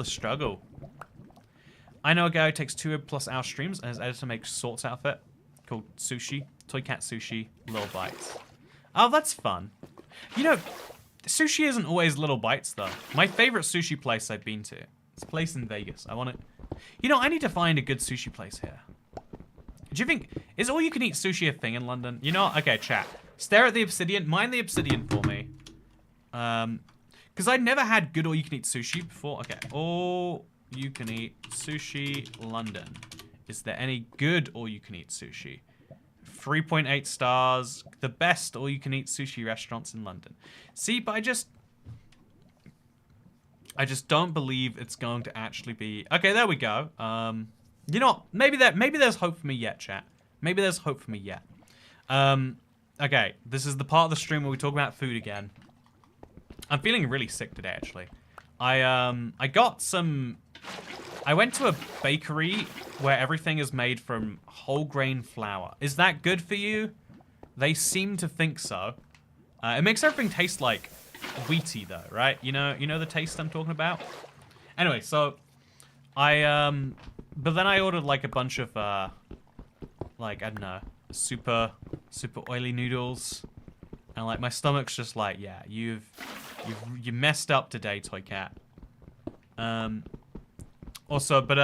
struggle. I know a guy who takes 2+ hour streams and his editor makes sorts outfit called Sushi. Toycat Sushi, Little Bites. Oh, that's fun. You know, sushi isn't always little bites, though. My favorite sushi place I've been to. It's a place in Vegas. I want it. You know, I need to find a good sushi place here. Do you think... Is all-you-can-eat sushi a thing in London? You know... Okay, chat. Stare at the obsidian. Mind the obsidian for me. Because I'd never had good all-you-can-eat sushi before. Okay. All-you-can-eat sushi London. Is there any good all-you-can-eat sushi? 3.8 stars. The best all-you-can-eat sushi restaurants in London. See, but I just don't believe it's going to actually be... Okay, there we go. You know, maybe there's hope for me yet, chat. Maybe there's hope for me yet. Okay, this is the part of the stream where we talk about food again. I'm feeling really sick today, actually. I got some... I went to a bakery where everything is made from whole grain flour. Is that good for you? They seem to think so. It makes everything taste like wheaty though, right? You know the taste I'm talking about? Anyway, so but then I ordered like a bunch of like, I don't know, super oily noodles. And like my stomach's just like, yeah, you messed up today, Toycat. Also, but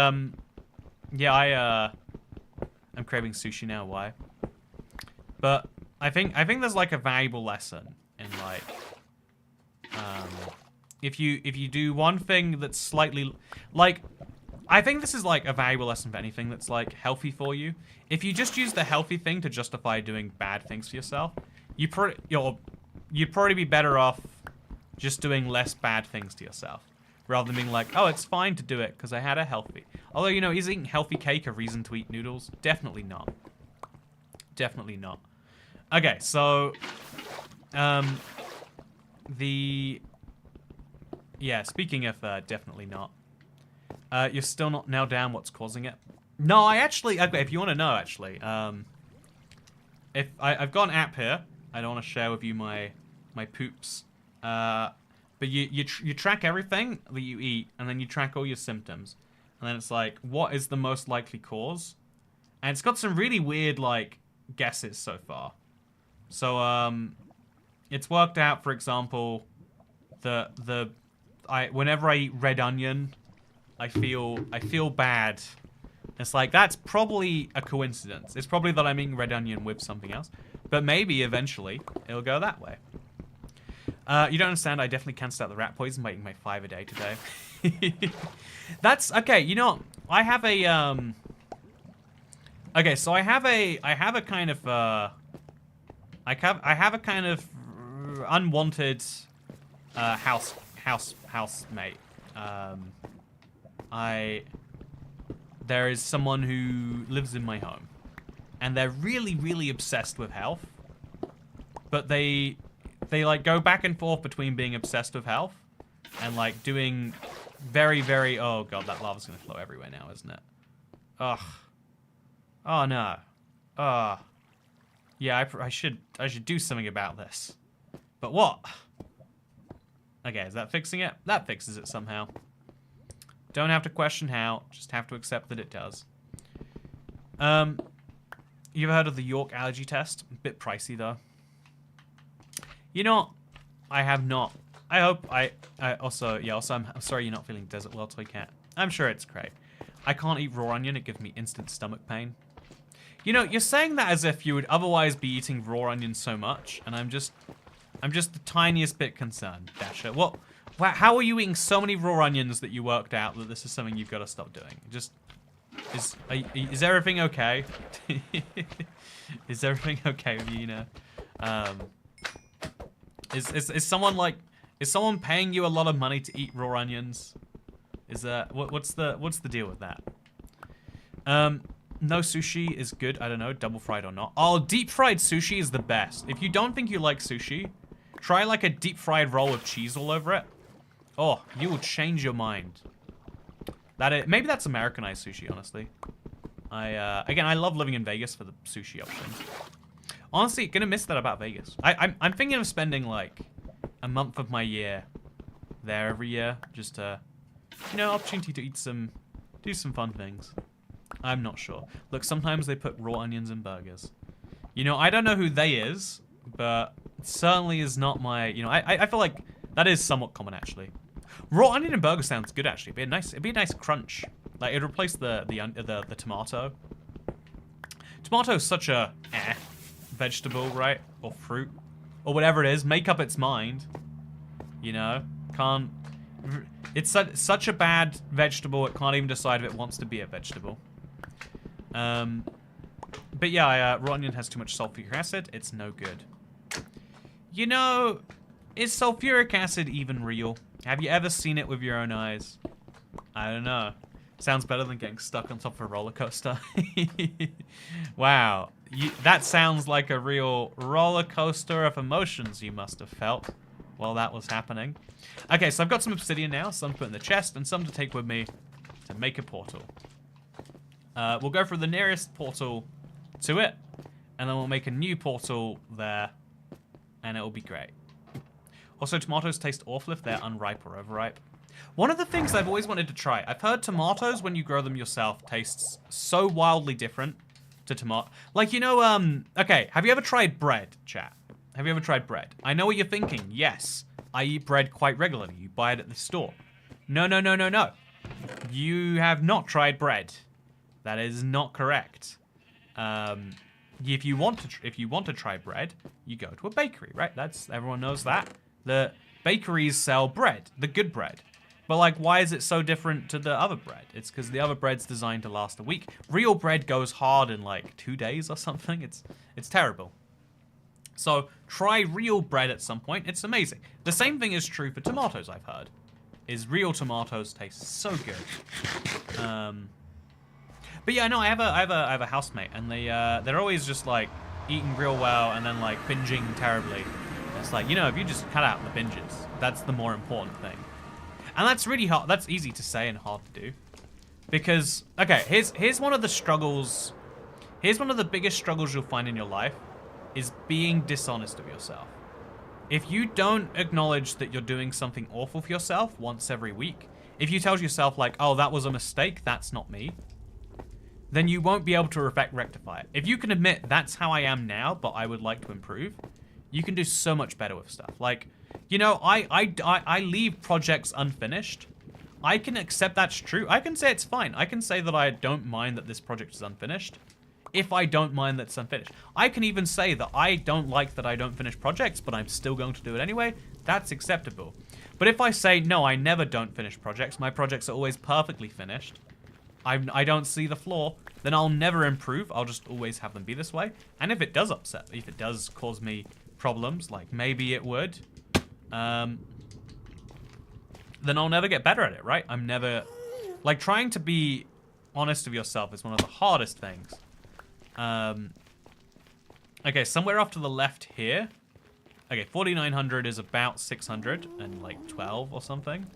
yeah, I'm craving sushi now. Why? But I think there's like a valuable lesson in like, if you do one thing that's slightly like, I think this is like a valuable lesson for anything that's like healthy for you. If you just use the healthy thing to justify doing bad things for yourself, you'd probably be better off just doing less bad things to yourself. Rather than being like, oh, it's fine to do it because I had a healthy. Although, you know, is eating healthy cake a reason to eat noodles? Definitely not. Definitely not. Okay, so... Yeah, speaking of definitely not. You're still not nailed down what's causing it? No, I actually... Okay, if you want to know, actually. If I've got an app here. I don't want to share with you my poops. But you track everything that you eat, and then you track all your symptoms. And then it's like, what is the most likely cause? And it's got some really weird, like, guesses so far. So, it's worked out, for example, whenever I eat red onion, I feel bad. It's like, that's probably a coincidence. It's probably that I'm eating red onion with something else. But maybe, eventually, it'll go that way. You don't understand, I definitely cancelled out the rat poison by eating my 5 a day today. That's, okay, you know, I have a, okay, so I have a kind of, I have a kind of unwanted, housemate. There is someone who lives in my home, and they're really, really obsessed with health, but they like go back and forth between being obsessed with health and like doing very, very... Oh god, that lava's gonna flow everywhere now, isn't it? Ugh. Oh no. Yeah, I should do something about this. But what? Okay, is that fixing it? That fixes it somehow. Don't have to question how, just have to accept that it does. You ever heard of the York allergy test? A bit pricey though. You know what? I have not. I hope I also I'm sorry you're not feeling Desert World Toy Cat. I'm sure it's great. I can't eat raw onion, it gives me instant stomach pain. You know, you're saying that as if you would otherwise be eating raw onion so much, and I'm just the tiniest bit concerned, Dasher. How are you eating so many raw onions that you worked out that this is something you've got to stop doing? Is everything okay? Is everything okay with you, you know? Is someone paying you a lot of money to eat raw onions? What's the deal with that? No sushi is good. I don't know, double fried or not. Oh, deep fried sushi is the best. If you don't think you like sushi, try like a deep fried roll with cheese all over it. Oh, you will change your mind. Maybe that's Americanized sushi, honestly. Again, I love living in Vegas for the sushi options. Honestly, gonna miss that about Vegas. I'm thinking of spending like a month of my year there every year, just to, you know, opportunity to do some fun things. I'm not sure. Look, sometimes they put raw onions in burgers. You know, I don't know who they is, but it certainly is not my, you know, I feel like that is somewhat common actually. Raw onion in burger sounds good actually. It'd be a nice crunch. Like it'd replace the tomato. Tomato is such a vegetable, right? Or fruit. Or whatever it is. Make up its mind. You know? Can't... It's such a bad vegetable, it can't even decide if it wants to be a vegetable. But yeah, raw onion has too much sulfuric acid. It's no good. You know, is sulfuric acid even real? Have you ever seen it with your own eyes? I don't know. Sounds better than getting stuck on top of a roller coaster. Wow. That sounds like a real roller coaster of emotions you must have felt while that was happening. Okay, so I've got some obsidian now, some to put in the chest, and some to take with me to make a portal. We'll go for the nearest portal to it, and then we'll make a new portal there, and it'll be great. Also, tomatoes taste awful if they're unripe or overripe. One of the things I've always wanted to try, I've heard tomatoes, when you grow them yourself, tastes so wildly different to tomato. Like, you know, okay, have you ever tried bread, chat? Have you ever tried bread? I know what you're thinking. Yes, I eat bread quite regularly. You buy it at the store. No, no, no, no, no. You have not tried bread. That is not correct. If you want to try bread, you go to a bakery, right? Everyone knows that. The bakeries sell bread, the good bread. But like, why is it so different to the other bread? It's because the other bread's designed to last a week. Real bread goes hard in like 2 days or something. It's terrible. So try real bread at some point. It's amazing. The same thing is true for tomatoes, I've heard. Is real tomatoes taste so good. But yeah, no, I have a housemate, and they're always just like eating real well and then like binging terribly. It's like, you know, if you just cut out the binges, that's the more important thing. And that's really hard. That's easy to say and hard to do. Because, okay, here's one of the struggles. Here's one of the biggest struggles you'll find in your life, is being dishonest with yourself. If you don't acknowledge that you're doing something awful for yourself once every week, if you tell yourself like, oh, that was a mistake, that's not me, then you won't be able to rectify it. If you can admit that's how I am now, but I would like to improve, you can do so much better with stuff. Like, you know, I leave projects unfinished. I can accept that's true. I can say it's fine. I can say that I don't mind that this project is unfinished, if I don't mind that it's unfinished. I can even say that I don't like that I don't finish projects, but I'm still going to do it anyway. That's acceptable. But if I say, no, I never don't finish projects, my projects are always perfectly finished, I don't see the flaw, then I'll never improve. I'll just always have them be this way. And if it does upset me, if it does cause me problems, like maybe it would, then I'll never get better at it, right? I'm never... Like, trying to be honest with yourself is one of the hardest things. Okay, somewhere off to the left here. Okay, 4,900 is about 612 or something.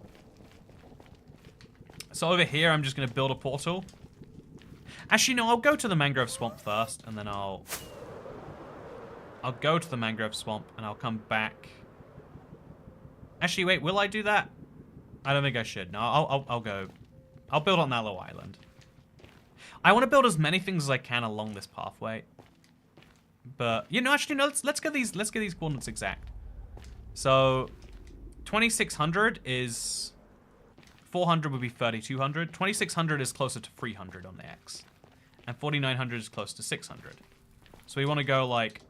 So over here, I'm just going to build a portal. Actually, no, I'll go to the mangrove swamp first, and then I'll go to the mangrove swamp, and I'll come back. Actually, wait, will I do that? I don't think I should. No, I'll go. I'll build on that little island. I want to build as many things as I can along this pathway. But, you know, actually, no, let's get these coordinates exact. So, 2600 is... 400 would be 3200. 2600 is closer to 300 on the X. And 4900 is close to 600. So we want to go, like,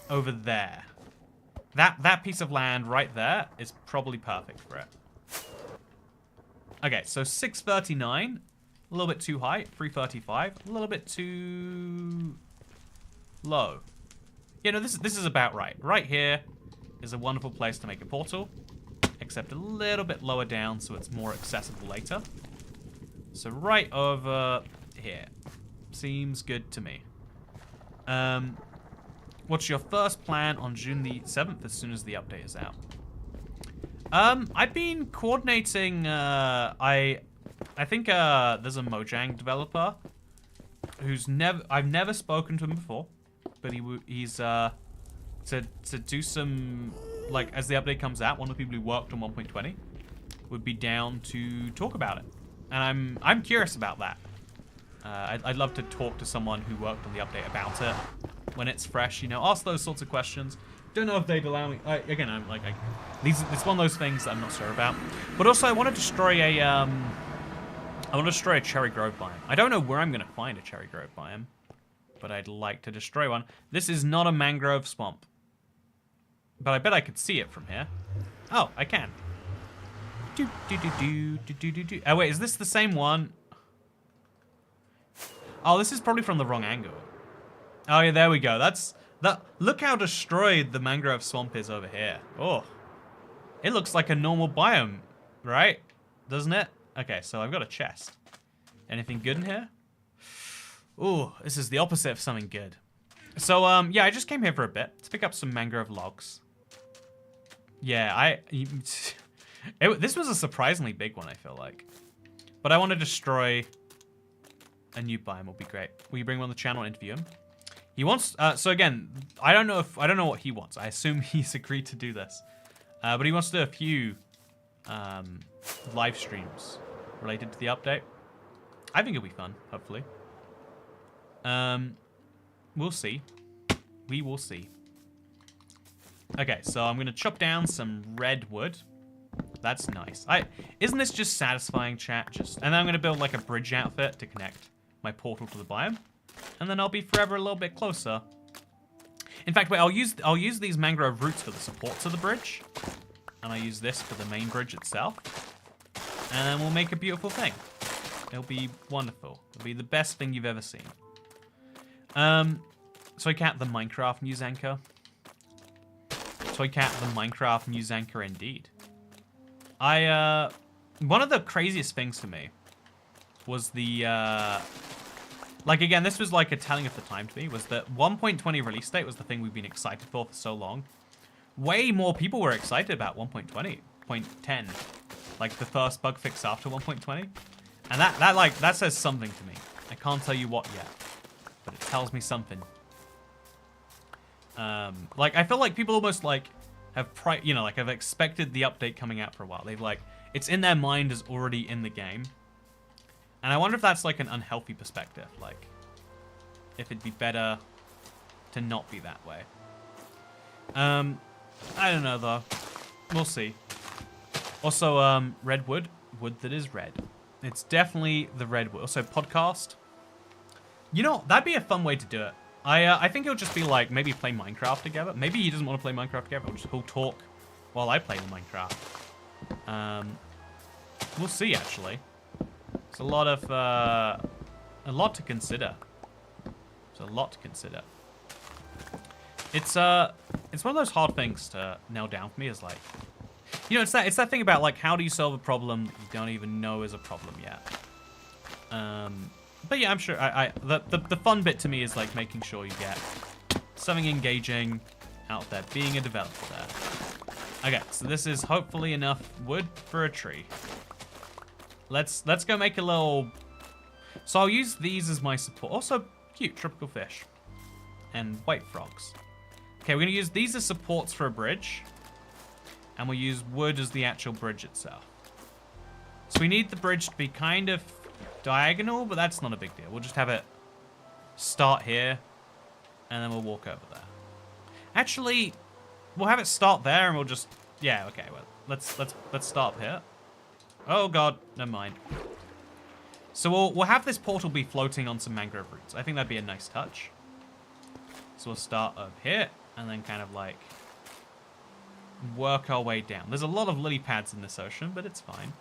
over there. That piece of land right there is probably perfect for it. Okay, so 639, a little bit too high. 335, a little bit too low. You know, this is about right. Right here is a wonderful place to make a portal, except a little bit lower down so it's more accessible later. So right over here. Seems good to me. What's your first plan on June the 7th as soon as the update is out? I've been coordinating, I think, there's a Mojang developer who's I've never spoken to him before, but he's, to do some, like, as the update comes out, one of the people who worked on 1.20 would be down to talk about it. And I'm curious about that. I'd love to talk to someone who worked on the update about it when it's fresh, you know, ask those sorts of questions. Don't know if they'd allow me. Again, I'm like, it's one of those things that I'm not sure about. But also, I want to destroy a cherry grove biome. I don't know where I'm gonna find a cherry grove biome, but I'd like to destroy one. This is not a mangrove swamp, but I bet I could see it from here. Oh, I can. Oh wait, is this the same one? Oh, this is probably from the wrong angle. Oh yeah, there we go. Look how destroyed the mangrove swamp is over here. Oh, it looks like a normal biome, right? Doesn't it? Okay, so I've got a chest. Anything good in here? Ooh, this is the opposite of something good. So, yeah, I just came here for a bit to pick up some mangrove logs. Yeah, this was a surprisingly big one, I feel like. But I want to destroy a new biome. Will be great. Will you bring him on the channel and interview him? He wants, so again, I don't know what he wants. I assume he's agreed to do this. But he wants to do a few live streams related to the update. I think it'll be fun, hopefully. We'll see. We will see. Okay, so I'm gonna chop down some redwood. That's nice. Isn't this just satisfying, chat? And then I'm gonna build like a bridge outfit to connect my portal to the biome. And then I'll be forever a little bit closer. In fact, wait, I'll use these mangrove roots for the supports of the bridge. And I'll use this for the main bridge itself. And then we'll make a beautiful thing. It'll be wonderful. It'll be the best thing you've ever seen. Toycat the Minecraft news anchor. Toycat the Minecraft news anchor indeed. One of the craziest things to me was the, like, again, this was like a telling of the time to me, was that 1.20 release date was the thing we've been excited for so long. Way more people were excited about 1.20.10, like the first bug fix after 1.20. And that says something to me. I can't tell you what yet, but it tells me something. Like, I feel like people almost like have have expected the update coming out for a while. They've it's in their mind as already in the game. And I wonder if that's like an unhealthy perspective. Like, if it'd be better to not be that way. I don't know though. We'll see. Also, redwood, wood that is red. It's definitely the redwood. Also, podcast. You know, that'd be a fun way to do it. I think it'll just be like, maybe play Minecraft together. Maybe he doesn't want to play Minecraft together. He'll talk while I play the Minecraft. We'll see, actually. It's a lot to consider. It's a lot to consider. It's one of those hard things to nail down for me. Is like, you know, it's that thing about like, how do you solve a problem that you don't even know is a problem yet. But yeah, I'm sure the fun bit to me is like making sure you get something engaging out there, being a developer there. Okay, so this is hopefully enough wood for a tree. Let's go make a little. So I'll use these as my support. Also, cute tropical fish and white frogs. Okay, we're gonna use these as supports for a bridge, and we'll use wood as the actual bridge itself. So we need the bridge to be kind of diagonal, but that's not a big deal. We'll just have it start here, and then we'll walk over there. Actually, we'll have it start there, and we'll just... Yeah, okay, well, let's start here. Oh, God, never mind. So we'll have this portal be floating on some mangrove roots. I think that'd be a nice touch. So we'll start up here, and then kind of, like, work our way down. There's a lot of lily pads in this ocean, but it's fine.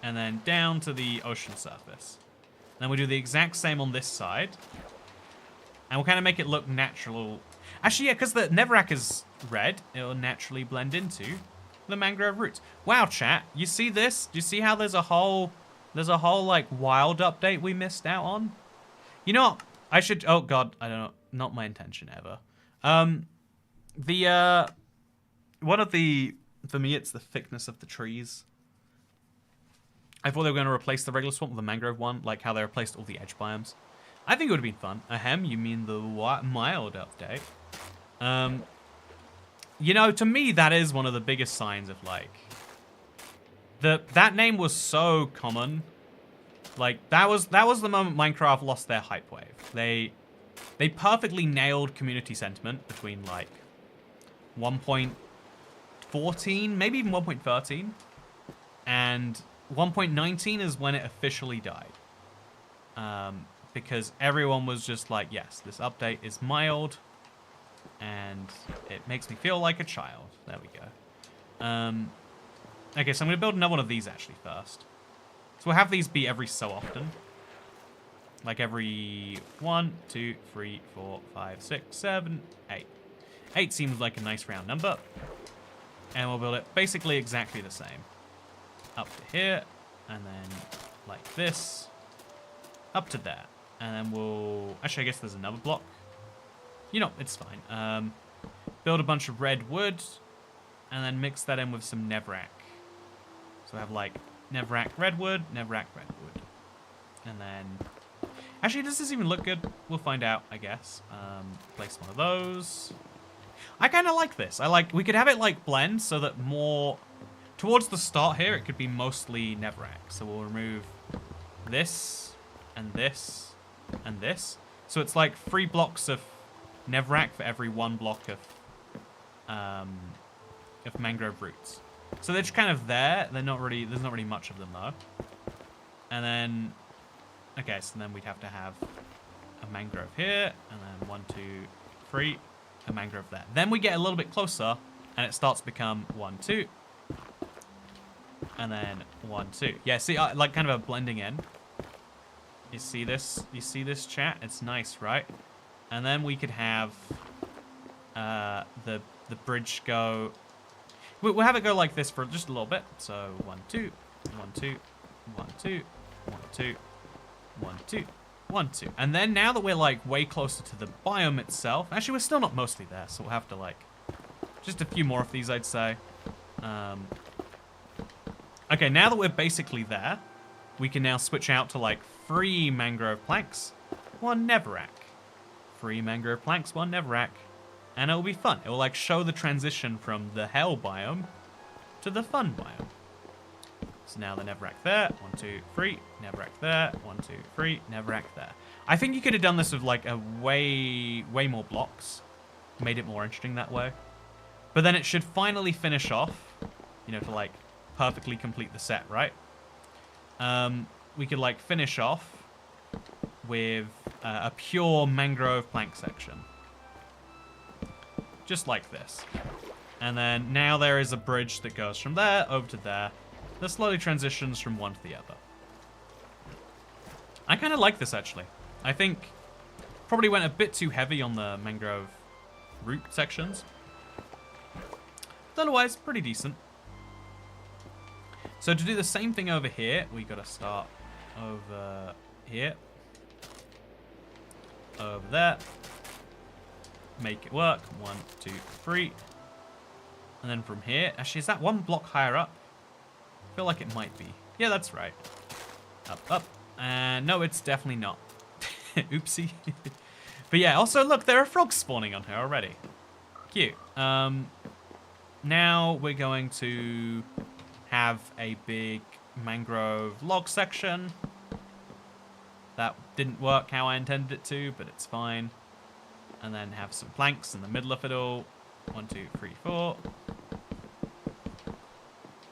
And then down to the ocean surface. Then we'll do the exact same on this side. And we'll kind of make it look natural. Actually, yeah, because the Neverac is red, it'll naturally blend into the mangrove roots. Wow, chat, you see this? Do you see how there's a whole like wild update we missed out on? You know what? I should, oh God, I don't know, not my intention ever. For me, it's the thickness of the trees. I thought they were going to replace the regular swamp with the mangrove one, like how they replaced all the edge biomes. I think it would have been fun. Ahem, you mean the mild update? You know, to me, that is one of the biggest signs of, like... That name was so common. Like, that was the moment Minecraft lost their hype wave. They perfectly nailed community sentiment between, like, 1.14, maybe even 1.13. And 1.19 is when it officially died. Because everyone was just like, yes, this update is mild. And it makes me feel like a child. There we go. Okay, so I'm going to build another one of these actually first. So we'll have these be every so often. Like every 1, 2, 3, 4, 5, 6, 7, 8. 8 seems like a nice round number. And we'll build it basically exactly the same. Up to here, and then like this. Up to there. And then we'll... Actually, I guess there's another block. You know, it's fine. Build a bunch of red wood, and then mix that in with some Neverac. So we have like Neverac redwood, Neverac redwood. And then... Actually, does this even look good? We'll find out, I guess. Place one of those. I kind of like this. We could have it like blend so that more... Towards the start here, it could be mostly Neverac. So we'll remove this, and this, and this. So it's like 3 blocks of Neverac for every 1 block of mangrove roots. So they're just kind of there. They're not really, there's not really much of them though. And then, okay, so then we'd have to have a mangrove here, and then 1, 2, 3, a mangrove there. Then we get a little bit closer, and it starts to become 1, 2, and then 1, 2. Yeah, see, like kind of a blending in. You see this? You see this, chat? It's nice, right? And then we could have the bridge go... We'll have it go like this for just a little bit. So 1, 2, 1, 2, 1, 2, 1, 2, 1, 2, 1, 2. And then now that we're like way closer to the biome itself... Actually, we're still not mostly there, so we'll have to like... Just a few more of these, I'd say. Okay, now that we're basically there, we can now switch out to like 3 mangrove planks, 1 Neverac. 3 mangrove planks, 1 Neverac. And it'll be fun. It will like show the transition from the hell biome to the fun biome. So now the Neverac there, 1, 2, 3, Neverac there, 1, 2, 3, Neverac there. I think you could have done this with like a way more blocks. Made it more interesting that way. But then it should finally finish off, you know, to like perfectly complete the set, right? We could like finish off with a pure mangrove plank section. Just like this. And then now there is a bridge that goes from there over to there. That slowly transitions from one to the other. I kind of like this actually. I think probably went a bit too heavy on the mangrove root sections. But otherwise, pretty decent. So to do the same thing over here, we got to start over here. Over there. Make it work. 1, 2, 3. And then from here, actually, is that 1 block higher up? I feel like it might be. Yeah, that's right. Up, up. And no, it's definitely not. Oopsie. But yeah, also look, there are frogs spawning on here already. Cute. Now we're going to have a big mangrove log section. That didn't work how I intended it to, but it's fine. And then have some planks in the middle of it all. 1, 2, 3, 4.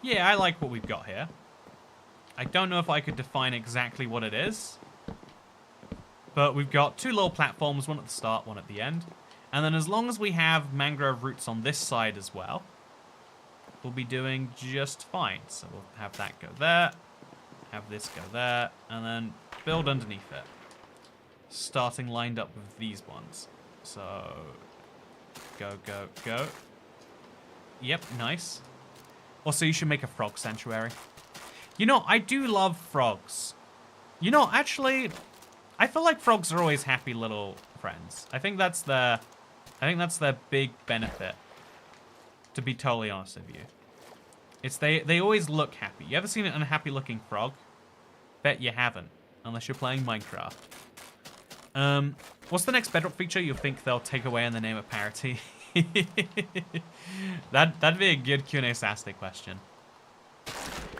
Yeah, I like what we've got here. I don't know if I could define exactly what it is. But we've got 2 little platforms, one at the start, one at the end. And then as long as we have mangrove roots on this side as well, we'll be doing just fine. So we'll have that go there, have this go there, and then build underneath it. Starting lined up with these ones. So, go, go, go. Yep, nice. Also, you should make a frog sanctuary. You know, I do love frogs. You know, actually, I feel like frogs are always happy little friends. I think that's their big benefit. To be totally honest with you, it's they always look happy. You ever seen an unhappy looking frog? Bet you haven't, unless you're playing Minecraft. What's the next Bedrock feature you think they'll take away in the name of parity? That'd be a good Q&A Saturday question.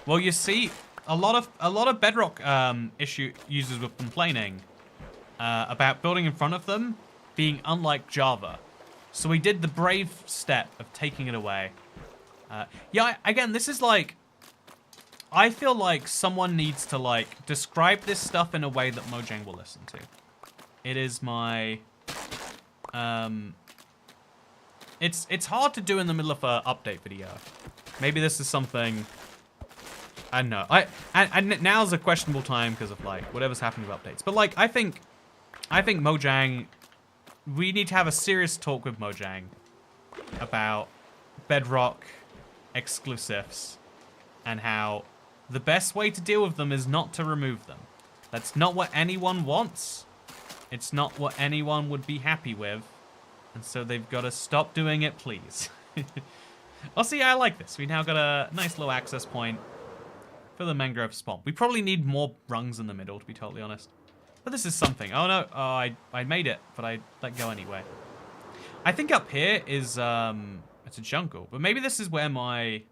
Well, you see, a lot of Bedrock issue users were complaining about building in front of them being unlike Java. So we did the brave step of taking it away. Yeah, again, this is like, I feel like someone needs to like describe this stuff in a way that Mojang will listen to. It is my, it's hard to do in the middle of an update video. Maybe this is something, I don't know. And now's a questionable time because of like whatever's happening with updates. But like, I think Mojang, we need to have a serious talk with Mojang about Bedrock exclusives and how the best way to deal with them is not to remove them. That's not what anyone wants. It's not what anyone would be happy with. And so they've got to stop doing it, please. Well, see, I like this. We now got a nice little access point for the mangrove spawn. We probably need more rungs in the middle, to be totally honest. But this is something. Oh, no. Oh, I made it, but I let go anyway. I think up here is, it's a jungle. But maybe this is where my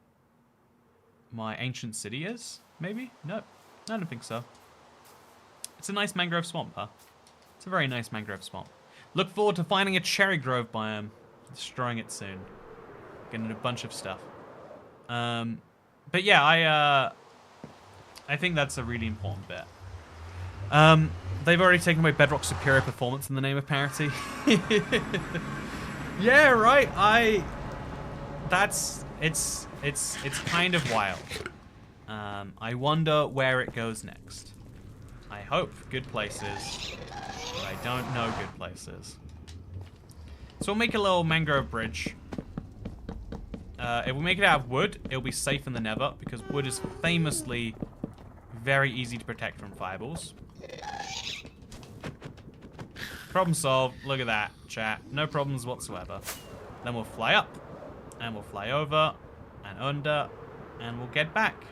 ancient city is? Maybe? No, I don't think so. It's a nice mangrove swamp, huh? It's a very nice mangrove swamp. Look forward to finding a cherry grove biome. Destroying it soon. Getting a bunch of stuff. But yeah, I think that's a really important bit. They've already taken away Bedrock's superior performance in the name of parity. Yeah, right. It's kind of wild. I wonder where it goes next. I hope good places, but I don't know good places. So we'll make a little mangrove bridge. If we make it out of wood, it'll be safe in the nether, because wood is famously very easy to protect from fireballs. Problem solved. Look at that, chat. No problems whatsoever. Then we'll fly up, and we'll fly over, and under, and we'll get back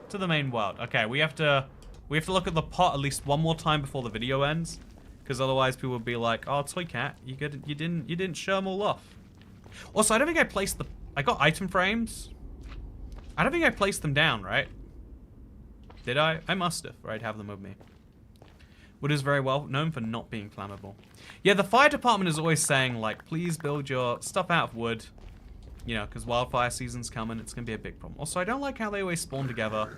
to the main world. Okay, we have to look at the pot at least one more time before the video ends, because otherwise people will be like, "Oh, Toycat, you didn't show them all off." Also, I don't think I placed the. I got item frames. I don't think I placed them down, right? Did I? I must have, or I'd have them with me. Wood is very well known for not being flammable. Yeah, the fire department is always saying, like, please build your stuff out of wood. You know, because wildfire season's coming, it's going to be a big problem. Also, I don't like how they always spawn together.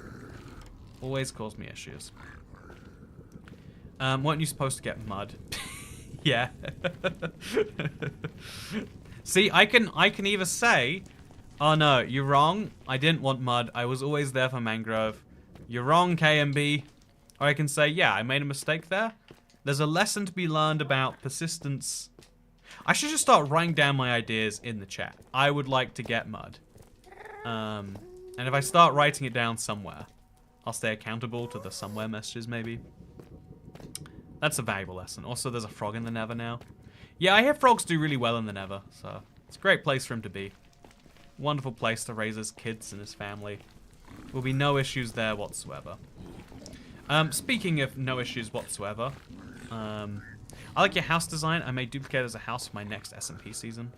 Always cause me issues. Weren't you supposed to get mud? Yeah. See, I can either say, oh no, you're wrong, I didn't want mud, I was always there for mangrove. You're wrong, KMB. Or I can say, yeah, I made a mistake there. There's a lesson to be learned about persistence. I should just start writing down my ideas in the chat. I would like to get mud. And if I start writing it down somewhere, I'll stay accountable to the somewhere messages, maybe. That's a valuable lesson. Also, there's a frog in the nether now. Yeah, I hear frogs do really well in the nether, so it's a great place for him to be. Wonderful place to raise his kids and his family. Will be no issues there whatsoever. Speaking of no issues whatsoever, I like your house design. I may duplicate it as a house for my next SMP season.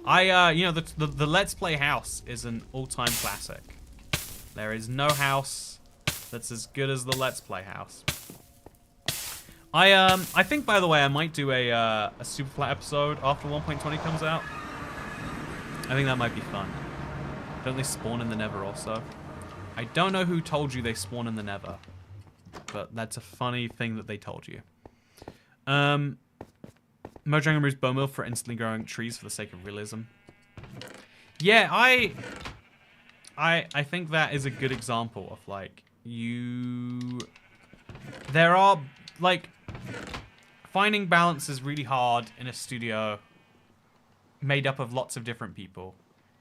You know, the Let's Play house is an all-time classic. There is no house that's as good as the Let's Play house. I think, by the way, I might do a super flat episode after 1.20 comes out. I think that might be fun. Don't they spawn in the Nether also? I don't know who told you they spawn in the Nether, but that's a funny thing that they told you. Mojang removes bone meal for instantly growing trees for the sake of realism. Yeah, I think that is a good example of, like, there are, like, finding balance is really hard in a studio made up of lots of different people,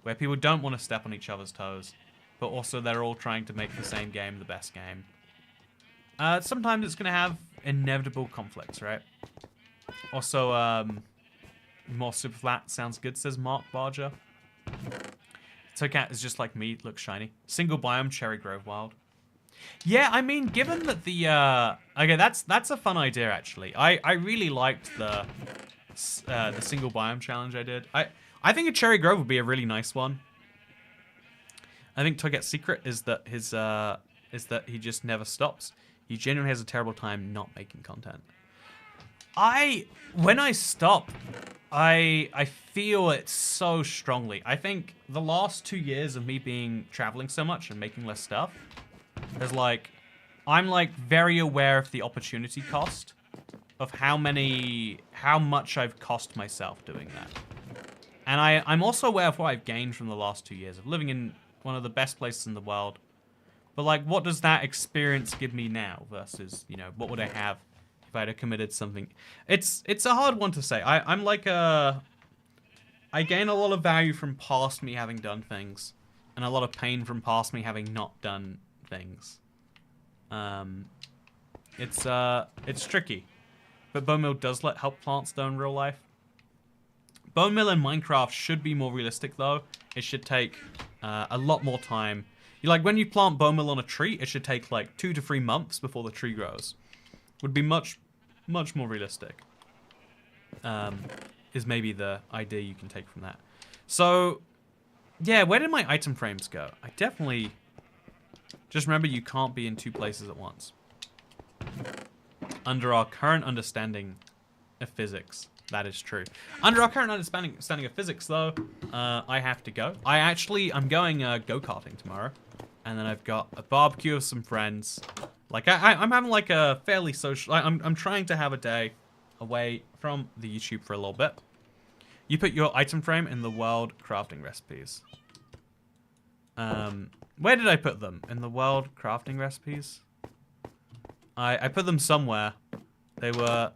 where people don't want to step on each other's toes, but also they're all trying to make the same game the best game. Sometimes it's going to have inevitable conflicts, right? Also, more super flat sounds good, says Mark Barger. Toycat is just like me, looks shiny. Single biome, Cherry Grove Wild. Yeah, I mean, given that the okay, that's a fun idea actually. I really liked the single biome challenge I did. I think a Cherry Grove would be a really nice one. I think Toycat's secret is that he just never stops. He genuinely has a terrible time not making content. When I stop, I feel it so strongly. I think the last 2 years of me traveling so much and making less stuff is like, I'm like very aware of the opportunity cost of how much I've cost myself doing that. And I'm also aware of what I've gained from the last 2 years of living in one of the best places in the world. But like, what does that experience give me now versus, you know, what would I have if I'd have committed something? It's a hard one to say. I'm like I gain a lot of value from past me having done things, and a lot of pain from past me having not done things. It's tricky. But bone meal does help plants though in real life. Bone meal in Minecraft should be more realistic though. It should take a lot more time. Like when you plant bone meal on a tree, it should take like 2 to 3 months before the tree grows. Would be much more realistic. Is maybe the idea you can take from that. So, yeah, where did my item frames go? I definitely... Just remember you can't be in 2 places at once. Under our current understanding of physics, that is true. Under our current understanding of physics, though, I have to go. I'm going go-karting tomorrow. And then I've got a barbecue with some friends. Like, I'm having like a fairly social... I'm trying to have a day away from the YouTube for a little bit. You put your item frame in the world crafting recipes. Where did I put them? In the world crafting recipes? I put them somewhere. They were...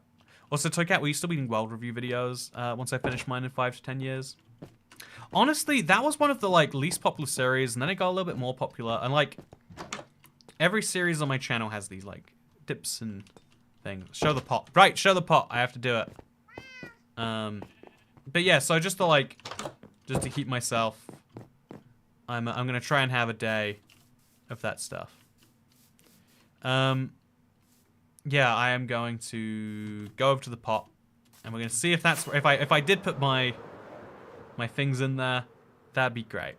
Also, Toycat, will you still be doing world review videos once I finish mine in 5 to 10 years? Honestly, that was one of the like least popular series, and then it got a little bit more popular. And like, every series on my channel has these like dips and things. Show the pot. Right, show the pot. I have to do it. But yeah, so just to keep myself, I'm gonna try and have a day of that stuff. Yeah, I am going to go over to the pot, and we're gonna see if that's if I did put my things in there, that'd be great.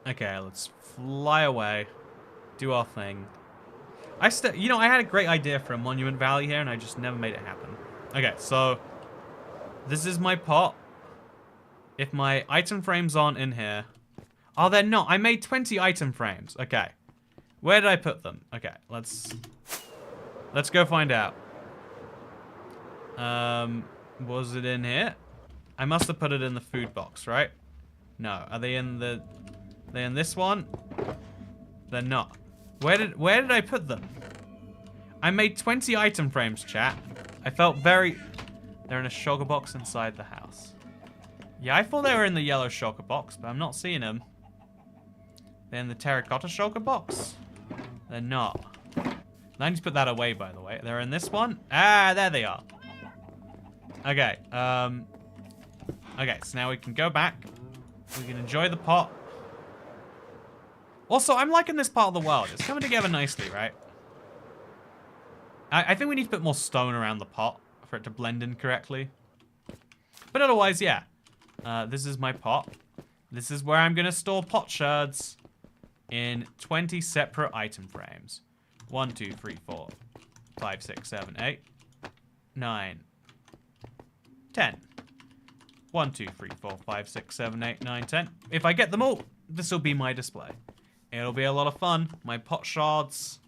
Okay, let's fly away, do our thing. You know, I had a great idea for a Monument Valley here, and I just never made it happen. Okay, so this is my pot. If my item frames aren't in here, oh, they're not. I made 20 item frames. Okay, where did I put them? Okay, let's go find out. Was it in here? I must have put it in the food box, right? No. Are they in this one? They're not. Where did I put them? I made 20 item frames, chat. I felt they're in a shulker box inside the house. Yeah, I thought they were in the yellow shulker box, but I'm not seeing them. They're in the terracotta shulker box? They're not. I need to put that away, by the way. They're in this one? Ah, there they are. Okay, okay, so now we can go back. We can enjoy the pot. Also, I'm liking this part of the world. It's coming together nicely, right? I think we need to put more stone around the pot for it to blend in correctly. But otherwise, yeah. This is my pot. This is where I'm going to store pot shards. in 20 separate item frames. 1, 2, 3, 4, 5, 6, 7, 8, 9, 10. 1, 2, 3, 4, 5, 6, 7, 8, 9, 10. If I get them all, this will be my display. It'll be a lot of fun. My pot shards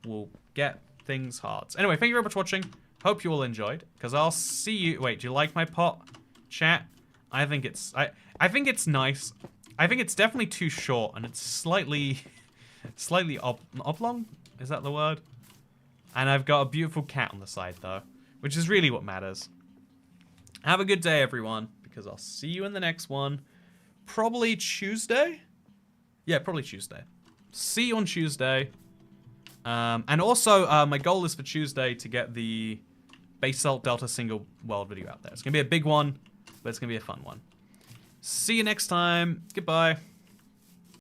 will get things hard. Anyway, thank you very much for watching. Hope you all enjoyed, because I'll see you... Wait, do you like my pot, chat? I think it's... I think it's nice. I think it's definitely too short, and it's slightly oblong? Is that the word? And I've got a beautiful cat on the side, though, which is really what matters. Have a good day, everyone, because I'll see you in the next one. Probably Tuesday? Yeah, probably Tuesday. See you on Tuesday. And also, my goal is for Tuesday to get the Basalt Delta single world video out there. It's going to be a big one, but it's going to be a fun one. See you next time. Goodbye.